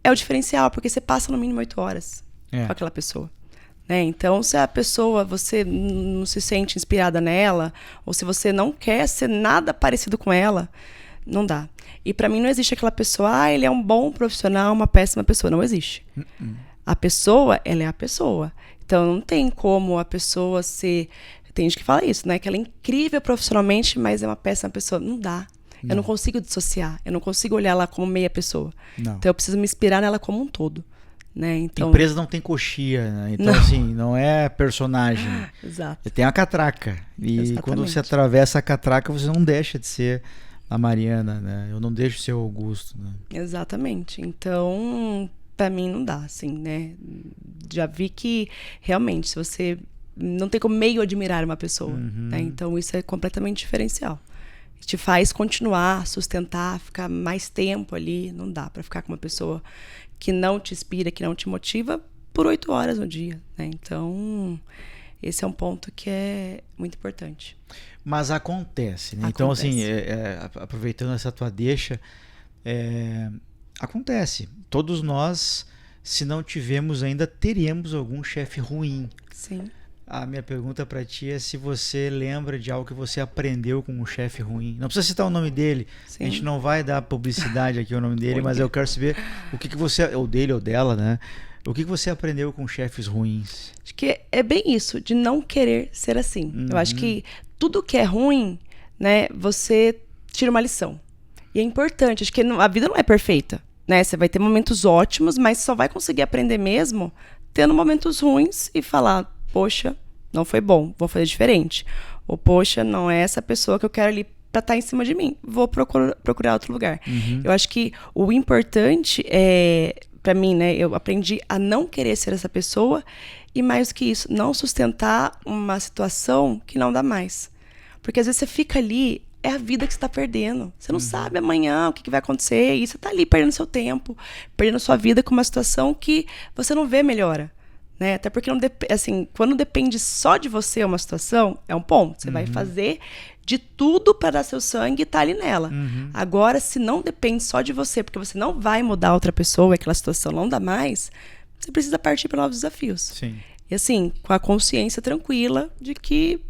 é o diferencial, porque você passa no mínimo 8 horas com aquela pessoa, né? Então, se a pessoa, você não se sente inspirada nela, ou se você não quer ser nada parecido com ela, Não dá. E pra mim não existe aquela pessoa, ele é um bom profissional, uma péssima pessoa. Não existe. A pessoa, ela é a pessoa. Então não tem como a pessoa ser... Tem gente que fala isso, né? Que ela é incrível profissionalmente, mas é uma péssima pessoa. Não dá. Não. Eu não consigo dissociar. Eu não consigo olhar ela como meia pessoa. Não. Então eu preciso me inspirar nela como um todo. Né? Então... Empresa não tem coxia, né? Então, não. Assim, não é personagem. Exato. Tem a catraca. E exatamente. Quando você atravessa a catraca, você não deixa de ser a Mariana, né? Eu não deixo de ser o Augusto, né? Exatamente. Então, pra mim não dá, assim, né? Já vi que, realmente, se você... Não tem como meio admirar uma pessoa, né? Então, isso é completamente diferencial. Te faz continuar, sustentar, ficar mais tempo ali. Não dá pra ficar com uma pessoa que não te inspira, que não te motiva por 8 horas no dia, né? Então, esse é um ponto que é muito importante. Mas acontece, né? Então, assim, aproveitando essa tua deixa, acontece. Todos nós, se não tivemos ainda, teríamos algum chefe ruim. Sim. A minha pergunta para ti é se você lembra de algo que você aprendeu com um chefe ruim. Não precisa citar o nome dele. Sim. A gente não vai dar publicidade aqui ao nome dele, mas eu quero saber o que você... Ou dele ou dela, né? O que você aprendeu com chefes ruins? Acho que é bem isso, de não querer ser assim. Eu acho que tudo que é ruim, né? Você tira uma lição. E é importante. Acho que a vida não é perfeita, né? Você vai ter momentos ótimos, mas só vai conseguir aprender mesmo tendo momentos ruins e falar... Poxa, não foi bom, vou fazer diferente. Ou, poxa, não é essa pessoa que eu quero ali pra estar em cima de mim. Vou procurar outro lugar. Eu acho que o importante é, pra mim, né? Eu aprendi a não querer ser essa pessoa e, mais do que isso, não sustentar uma situação que não dá mais. Porque às vezes você fica ali, é a vida que você tá perdendo. Você não sabe amanhã o que vai acontecer e você tá ali perdendo seu tempo, perdendo sua vida com uma situação que você não vê melhora. Né? Até porque assim, quando depende só de você uma situação, é um ponto. Você vai fazer de tudo para dar seu sangue e estar ali nela. Agora, se não depende só de você, porque você não vai mudar outra pessoa, aquela situação não dá mais, você precisa partir para novos desafios. Sim. E assim, com a consciência tranquila de que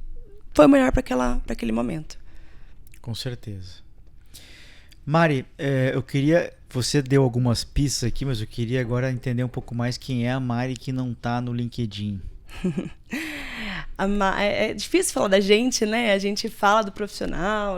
foi o melhor para aquele momento. Com certeza. Mari, eu queria... Você deu algumas pistas aqui, mas eu queria agora entender um pouco mais quem é a Mari que não está no LinkedIn. É difícil falar da gente, né? A gente fala do profissional,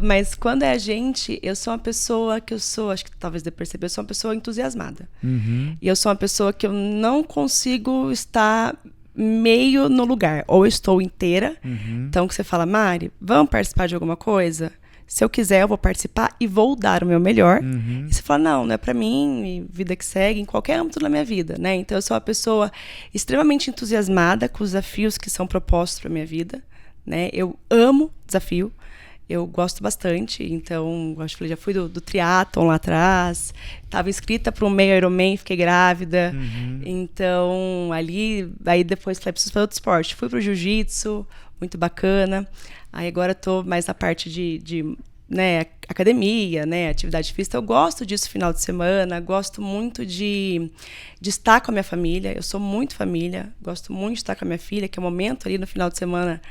mas quando é a gente, eu sou uma pessoa que acho que talvez dê pra perceber, eu sou uma pessoa entusiasmada. E eu sou uma pessoa que eu não consigo estar meio no lugar. Ou eu estou inteira. Então, que você fala, Mari, vamos participar de alguma coisa? Se eu quiser, eu vou participar e vou dar o meu melhor. E você fala, não é pra mim, vida que segue, em qualquer âmbito da minha vida, né? Então, eu sou uma pessoa extremamente entusiasmada com os desafios que são propostos pra minha vida, né? Eu amo desafio, eu gosto bastante. Então, já fui do triatlon lá atrás, estava inscrita para um meio Ironman, fiquei grávida. Então, aí depois falei, preciso fazer outro esporte. Fui pro jiu-jitsu, muito bacana. Aí agora estou mais na parte de né, academia, né, atividade física. Eu gosto disso final de semana, gosto muito de estar com a minha família. Eu sou muito família, gosto muito de estar com a minha filha, que é o momento ali no final de semana,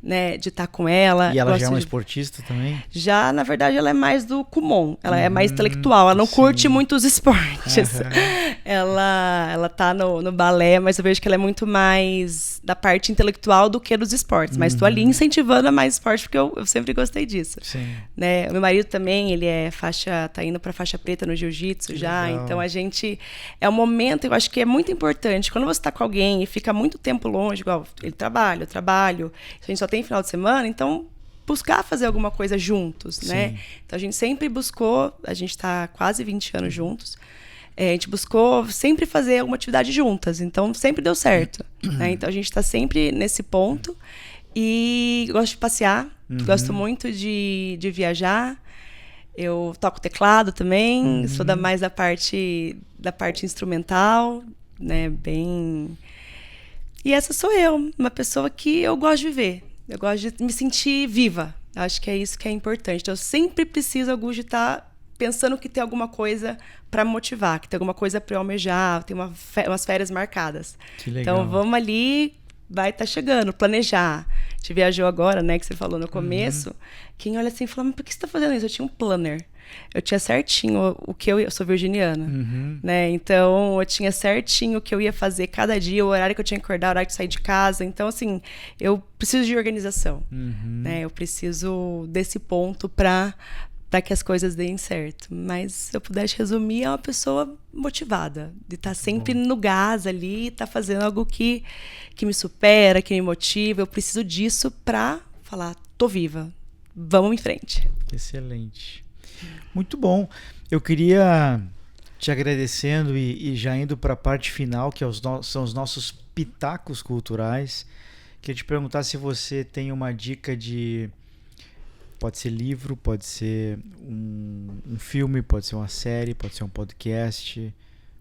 né, de estar com ela. E ela já é uma esportista também? Já, na verdade, ela é mais do Kumon. Ela é mais intelectual, ela não curte muito os esportes. Ela tá no balé, mas eu vejo que ela é muito mais da parte intelectual do que dos esportes. Mas estou ali incentivando a mais esporte, porque eu sempre gostei disso. Sim. Né? O meu marido também, ele tá indo pra faixa preta no jiu-jitsu já. Legal. Então, a gente... É um momento, eu acho que é muito importante. Quando você tá com alguém e fica muito tempo longe, igual ele trabalha, eu trabalho, a gente só tem final de semana, então buscar fazer alguma coisa juntos, né? Então a gente sempre buscou, a gente está quase 20 anos juntos, a gente buscou sempre fazer alguma atividade juntas, então sempre deu certo, né? Então a gente está sempre nesse ponto e gosto de passear, gosto muito de viajar, eu toco teclado também, sou mais da parte instrumental, né? E essa sou eu, uma pessoa que eu gosto de viver. Eu gosto de me sentir viva. Acho que é isso que é importante. Então, eu sempre preciso, Augusto, de estar pensando que tem alguma coisa para motivar, que tem alguma coisa para eu almejar, tem umas férias marcadas. Que legal. Então, vamos ali, vai estar chegando, planejar. gente viajou agora, né, que você falou no começo, quem olha assim e fala, mas por que você tá fazendo isso? Eu tinha um planner. Eu tinha certinho o que eu sou virginiana, né? Então, eu tinha certinho o que eu ia fazer cada dia, o horário que eu tinha que acordar, o horário de sair de casa. Então, assim, eu preciso de organização, né? Eu preciso desse ponto para que as coisas deem certo. Mas, se eu pudesse resumir, é uma pessoa motivada, de estar sempre no gás ali, estar fazendo algo que me supera, que me motiva. Eu preciso disso para falar, tô viva, vamos em frente. Excelente. Muito bom. Eu queria te agradecendo e já indo para a parte final, que são os nossos pitacos culturais. Queria te perguntar se você tem uma dica de... Pode ser livro, pode ser um filme, pode ser uma série, pode ser um podcast,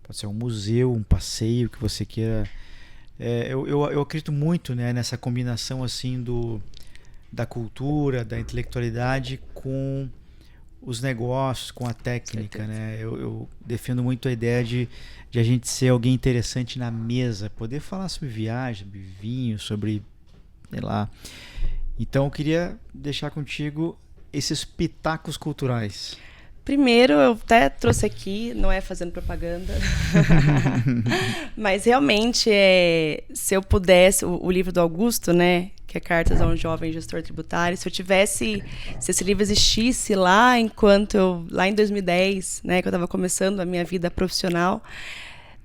pode ser um museu, um passeio que você queira. Eu acredito muito, né, nessa combinação assim da cultura, da intelectualidade com os negócios, com a técnica, né? Eu defendo muito a ideia de a gente ser alguém interessante na mesa, poder falar sobre viagem, sobre vinho, sobre, sei lá. Então eu queria deixar contigo esses pitacos culturais. Primeiro, eu até trouxe aqui, não é fazendo propaganda, mas realmente, se eu pudesse, o livro do Augusto, né, que é Cartas a um Jovem Gestor Tributário, se esse livro existisse lá em 2010, né, que eu estava começando a minha vida profissional,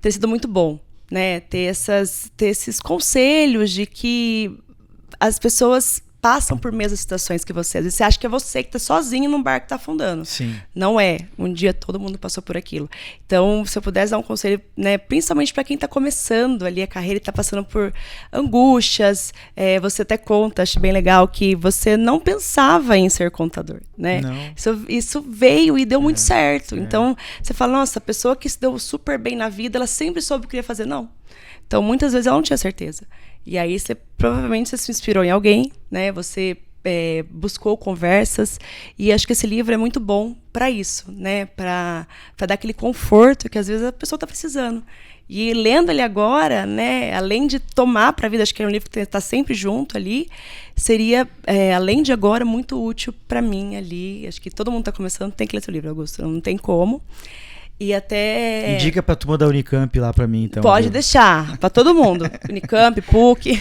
teria sido muito bom, né, ter esses conselhos de que as pessoas passam por mesmas situações que você. Às vezes você acha que é você que está sozinho num barco que está afundando. Sim. Não é. Um dia todo mundo passou por aquilo. Então, se eu pudesse dar um conselho, né, principalmente para quem está começando ali a carreira e está passando por angústias, você até conta, acho bem legal, que você não pensava em ser contador, né? Não. Isso veio e deu muito certo. Então, você fala, nossa, a pessoa que se deu super bem na vida, ela sempre soube o que queria fazer. Não. Então, muitas vezes ela não tinha certeza. E aí, provavelmente, você se inspirou em alguém, né? Você buscou conversas. E acho que esse livro é muito bom para isso, né? Para dar aquele conforto que, às vezes, a pessoa está precisando. E lendo ele agora, né? Além de tomar para a vida, acho que é um livro que está sempre junto ali, seria, além de agora, muito útil para mim ali. Acho que todo mundo está começando, tem que ler seu livro, Augusto. Não tem como. E até... Indica pra turma da Unicamp lá pra mim, então. Pode deixar, pra todo mundo. Unicamp, PUC.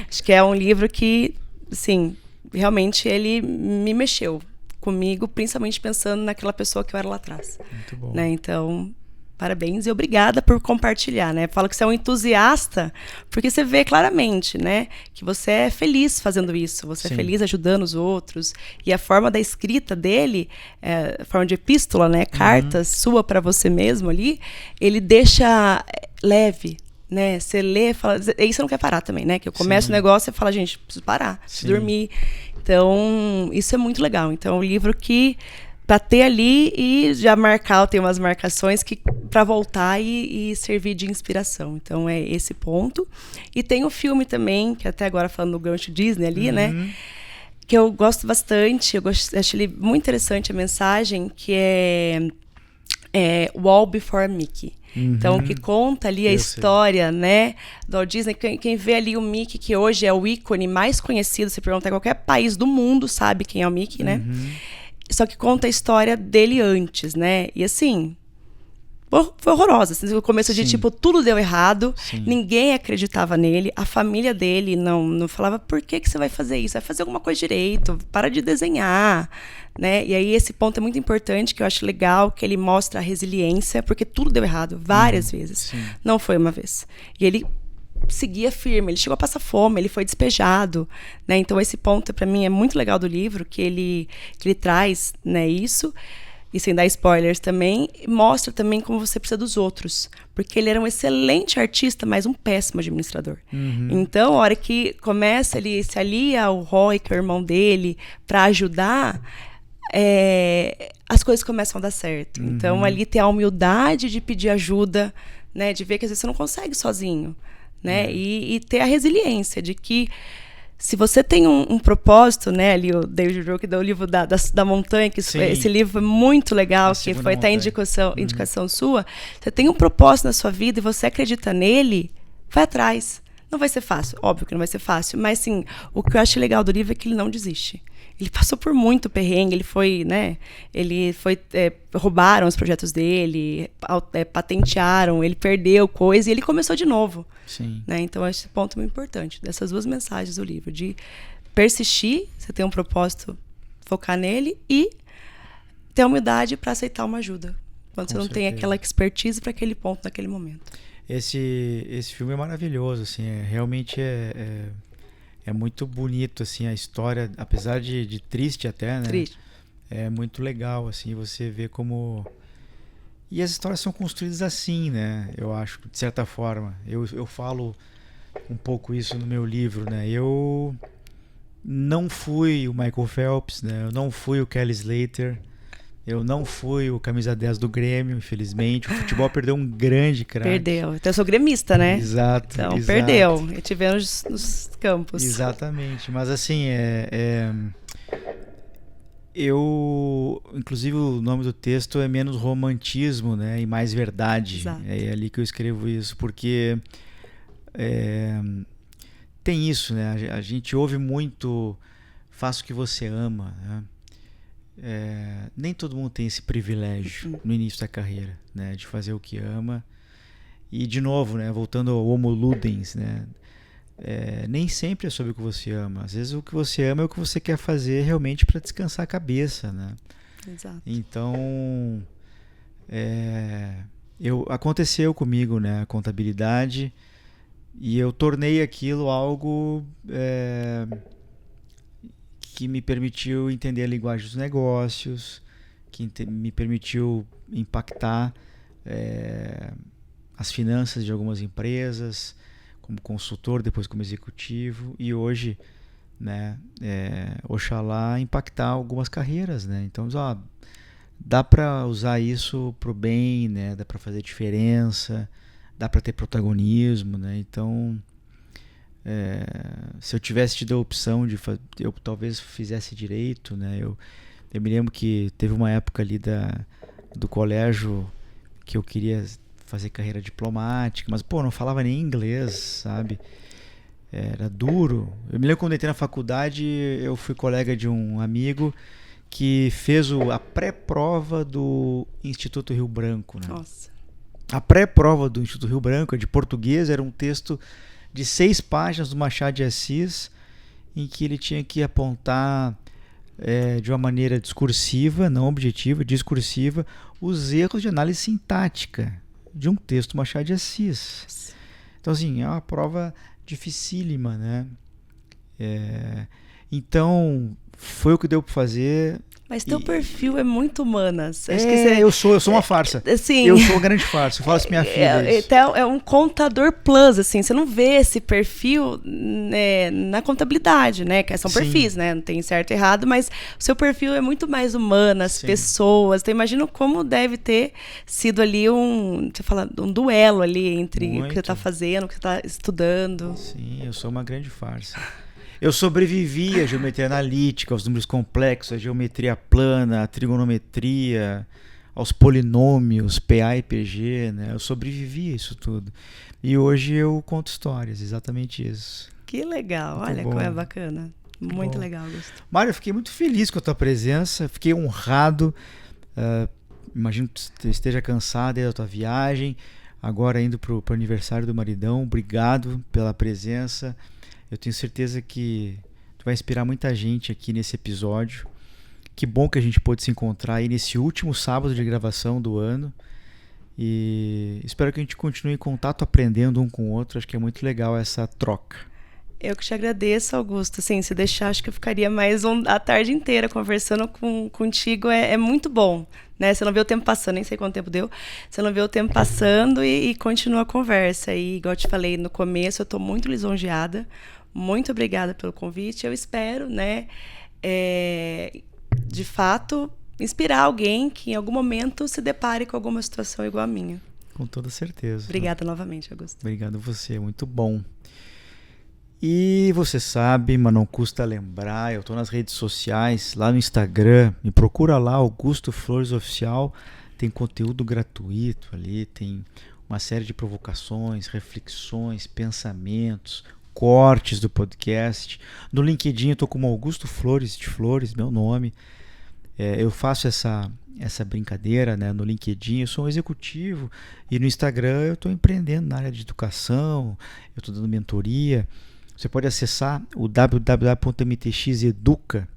Acho que é um livro que, assim, realmente ele me mexeu comigo, principalmente pensando naquela pessoa que eu era lá atrás. Muito bom. Né? Então, parabéns e obrigada por compartilhar, né? Falo que você é um entusiasta, porque você vê claramente, né? Que você é feliz fazendo isso, você Sim. é feliz ajudando os outros. E a forma da escrita dele, a forma de epístola, né? Cartas sua para você mesmo ali, ele deixa leve, né? Você lê, fala, e aí você não quer parar também, né? Que eu começo o negócio e fala, gente, preciso parar, preciso dormir. Então, isso é muito legal. Então, é um livro que para ter ali e já marcar, tem umas marcações que para voltar e servir de inspiração. Então é esse ponto. E tem o filme também, que até agora falando no gancho Disney ali, né? Que eu gosto bastante, acho ele muito interessante a mensagem, que é Wall Before Mickey. Então, que conta ali a história, né, do Walt Disney. Quem vê ali o Mickey, que hoje é o ícone mais conhecido, se perguntar em qualquer país do mundo, sabe quem é o Mickey, né? Só que conta a história dele antes, né? E assim, foi horrorosa. Assim, o começo de tipo, tudo deu errado, ninguém acreditava nele, a família dele não falava, por que você vai fazer isso? Vai fazer alguma coisa direito, para de desenhar, né? E aí esse ponto é muito importante, que eu acho legal, que ele mostra a resiliência, porque tudo deu errado várias vezes. Não foi uma vez. E ele seguia firme, ele chegou a passar fome, ele foi despejado, né? Então esse ponto para mim é muito legal do livro, que ele traz, né, isso, e sem dar spoilers também, mostra também como você precisa dos outros, porque ele era um excelente artista, mas um péssimo administrador. Então, a hora que começa, ele se alia ao Roy, que é o irmão dele, para ajudar, as coisas começam a dar certo. Então, ali tem a humildade de pedir ajuda, né, de ver que às vezes você não consegue sozinho, né? E ter a resiliência de que se você tem um propósito, né? Ali o David Rook deu o livro da montanha, que esse livro foi muito legal, que foi até indicação sua. Você tem um propósito na sua vida e você acredita nele, vai atrás. Não vai ser fácil, óbvio que não vai ser fácil, mas sim, o que eu acho legal do livro é que ele não desiste. Ele passou por muito perrengue, roubaram os projetos dele, patentearam, ele perdeu coisa e ele começou de novo. Sim. Né? Então, esse ponto é muito importante, dessas 2 mensagens do livro, de persistir, você tem um propósito, focar nele e ter humildade para aceitar uma ajuda, quando você não tem aquela expertise para aquele ponto, naquele momento. Esse filme é maravilhoso, assim, realmente é muito bonito, assim, a história, apesar de triste até, né? Triste. É muito legal, assim, você vê como... E as histórias são construídas assim, né? Eu acho, de certa forma. Eu falo um pouco isso no meu livro, né? Eu não fui o Michael Phelps, né? Eu não fui o Kelly Slater. Eu não fui o camisa 10 do Grêmio, infelizmente. O futebol perdeu um grande craque. Perdeu. Então eu sou gremista, né? Exato. Então exato. Perdeu. E tivemos nos campos. Exatamente. Mas assim, eu, inclusive o nome do texto é Menos Romantismo, né, e Mais Verdade. Exato. É ali que eu escrevo isso, porque tem isso, né? A gente ouve muito, faça o que você ama, né? Nem todo mundo tem esse privilégio no início da carreira, né, de fazer o que ama. E de novo, né, voltando ao Homo Ludens, né, nem sempre é sobre o que você ama. Às vezes o que você ama é o que você quer fazer realmente para descansar a cabeça, né? Exato. Então, aconteceu comigo, né, a contabilidade, e eu tornei aquilo algo que me permitiu entender a linguagem dos negócios, que me permitiu impactar as finanças de algumas empresas, como consultor, depois como executivo, e hoje, né, oxalá impactar algumas carreiras, né? Então, dá para usar isso pro bem, né? Dá para fazer diferença, dá para ter protagonismo, né? Então, se eu tivesse tido a opção de eu talvez fizesse direito, né? Eu me lembro que teve uma época ali do colégio que eu queria fazer carreira diplomática, mas não falava nem inglês, sabe? Era duro. Eu me lembro quando eu entrei na faculdade, eu fui colega de um amigo que fez a pré-prova do Instituto Rio Branco, né? Nossa. A pré-prova do Instituto Rio Branco, de português, era um texto de 6 páginas do Machado de Assis, em que ele tinha que apontar de uma maneira discursiva, não objetiva, discursiva, os erros de análise sintática de um texto do Machado de Assis. Então, assim, é uma prova dificílima, né? Então, foi o que deu para fazer. Mas teu perfil é muito humanas. Acho que eu sou uma farsa. Assim, eu sou uma grande farsa. Eu falo assim, minha filha. Então, é um contador plus, assim. Você não vê esse perfil, né, na contabilidade, né? Que são perfis, né? Não tem certo e errado, mas o seu perfil é muito mais humano, as pessoas. Então, imagino como deve ter sido ali um duelo ali entre o que você está fazendo, o que você está estudando. Sim, eu sou uma grande farsa. Eu sobrevivi à geometria analítica, aos números complexos, à geometria plana, à trigonometria, aos polinômios, PA e PG, né? Eu sobrevivi a isso tudo. E hoje eu conto histórias, exatamente isso. Que legal, muito olha bom. Como é bacana. Muito bom. Legal, Augusto. Mário, eu fiquei muito feliz com a tua presença, fiquei honrado. Imagino que você esteja cansado da tua viagem, agora indo para o aniversário do maridão. Obrigado pela presença. Eu tenho certeza que tu vai inspirar muita gente aqui nesse episódio. Que bom que a gente pôde se encontrar aí nesse último sábado de gravação do ano. E espero que a gente continue em contato, aprendendo um com o outro. Acho que é muito legal essa troca. Eu que te agradeço, Augusto. Assim, se deixar, acho que eu ficaria mais a tarde inteira conversando contigo. É muito bom, né? Você não vê o tempo passando, nem sei quanto tempo deu. Você não vê o tempo passando e continua a conversa. E, igual eu te falei no começo, eu estou muito lisonjeada. Muito obrigada pelo convite. Eu espero, né, de fato, inspirar alguém que em algum momento se depare com alguma situação igual a minha. Com toda certeza. Obrigada novamente, Augusto. Obrigado a você, muito bom. E você sabe, mas não custa lembrar, eu estou nas redes sociais, lá no Instagram, me procura lá, Augusto Flores Oficial, tem conteúdo gratuito ali, tem uma série de provocações, reflexões, pensamentos, cortes do podcast. No LinkedIn eu estou como Augusto Flores de Flores, meu nome. Eu faço essa brincadeira, né, no LinkedIn. Eu sou um executivo e no Instagram eu estou empreendendo na área de educação, eu estou dando mentoria. Você pode acessar o www.mtxeduca,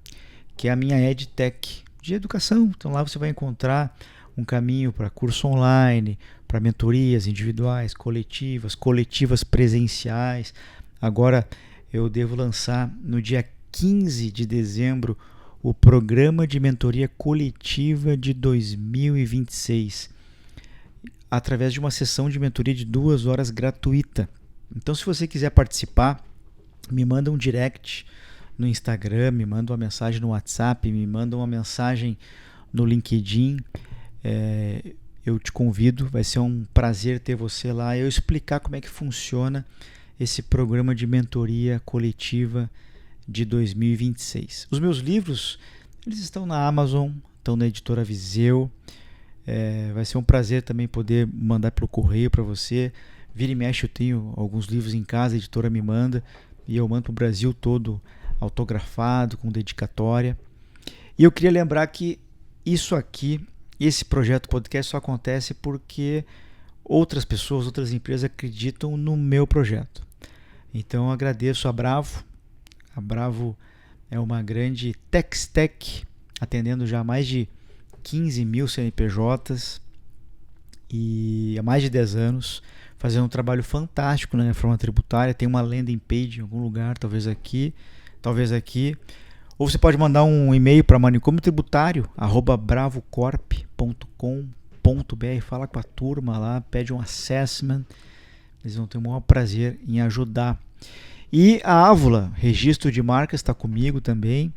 que é a minha edtech de educação. Então lá você vai encontrar um caminho para curso online, para mentorias individuais, coletivas presenciais. Agora eu devo lançar no dia 15 de dezembro o programa de mentoria coletiva de 2026, através de uma sessão de mentoria de 2 horas gratuita. Então, se você quiser participar, me manda um direct no Instagram, me manda uma mensagem no WhatsApp, me manda uma mensagem no LinkedIn. Eu te convido, vai ser um prazer ter você lá e eu explicar como é que funciona esse programa de mentoria coletiva de 2026. Os meus livros, eles estão na Amazon, estão na editora Viseu. Vai ser um prazer também poder mandar pelo correio para você. Vira e mexe, eu tenho alguns livros em casa, a editora me manda e eu mando para o Brasil todo autografado, com dedicatória. E eu queria lembrar que isso aqui, esse projeto podcast só acontece porque outras pessoas, outras empresas acreditam no meu projeto. Então eu agradeço a Bravo. A Bravo é uma grande tech, atendendo já mais de 15 mil CNPJs e há mais de 10 anos, fazendo um trabalho fantástico na reforma tributária. Tem uma landing page em algum lugar, talvez aqui. Ou você pode mandar um e-mail para manicomiotributário@bravocorp.com.br, fala com a turma lá, pede um assessment, eles vão ter o maior prazer em ajudar. E a Ávula, registro de marcas, está comigo também.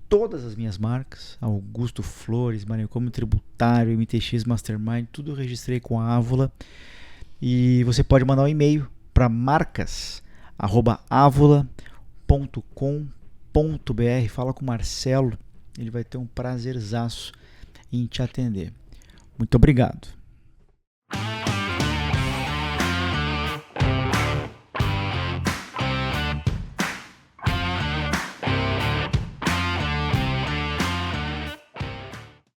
Todas as minhas marcas, Augusto Flores, Manicômio Tributário, MTX Mastermind, tudo eu registrei com a Ávula. E você pode mandar um e-mail para marcas@avula.com.br, fala com o Marcelo, ele vai ter um prazerzaço em te atender. Muito obrigado.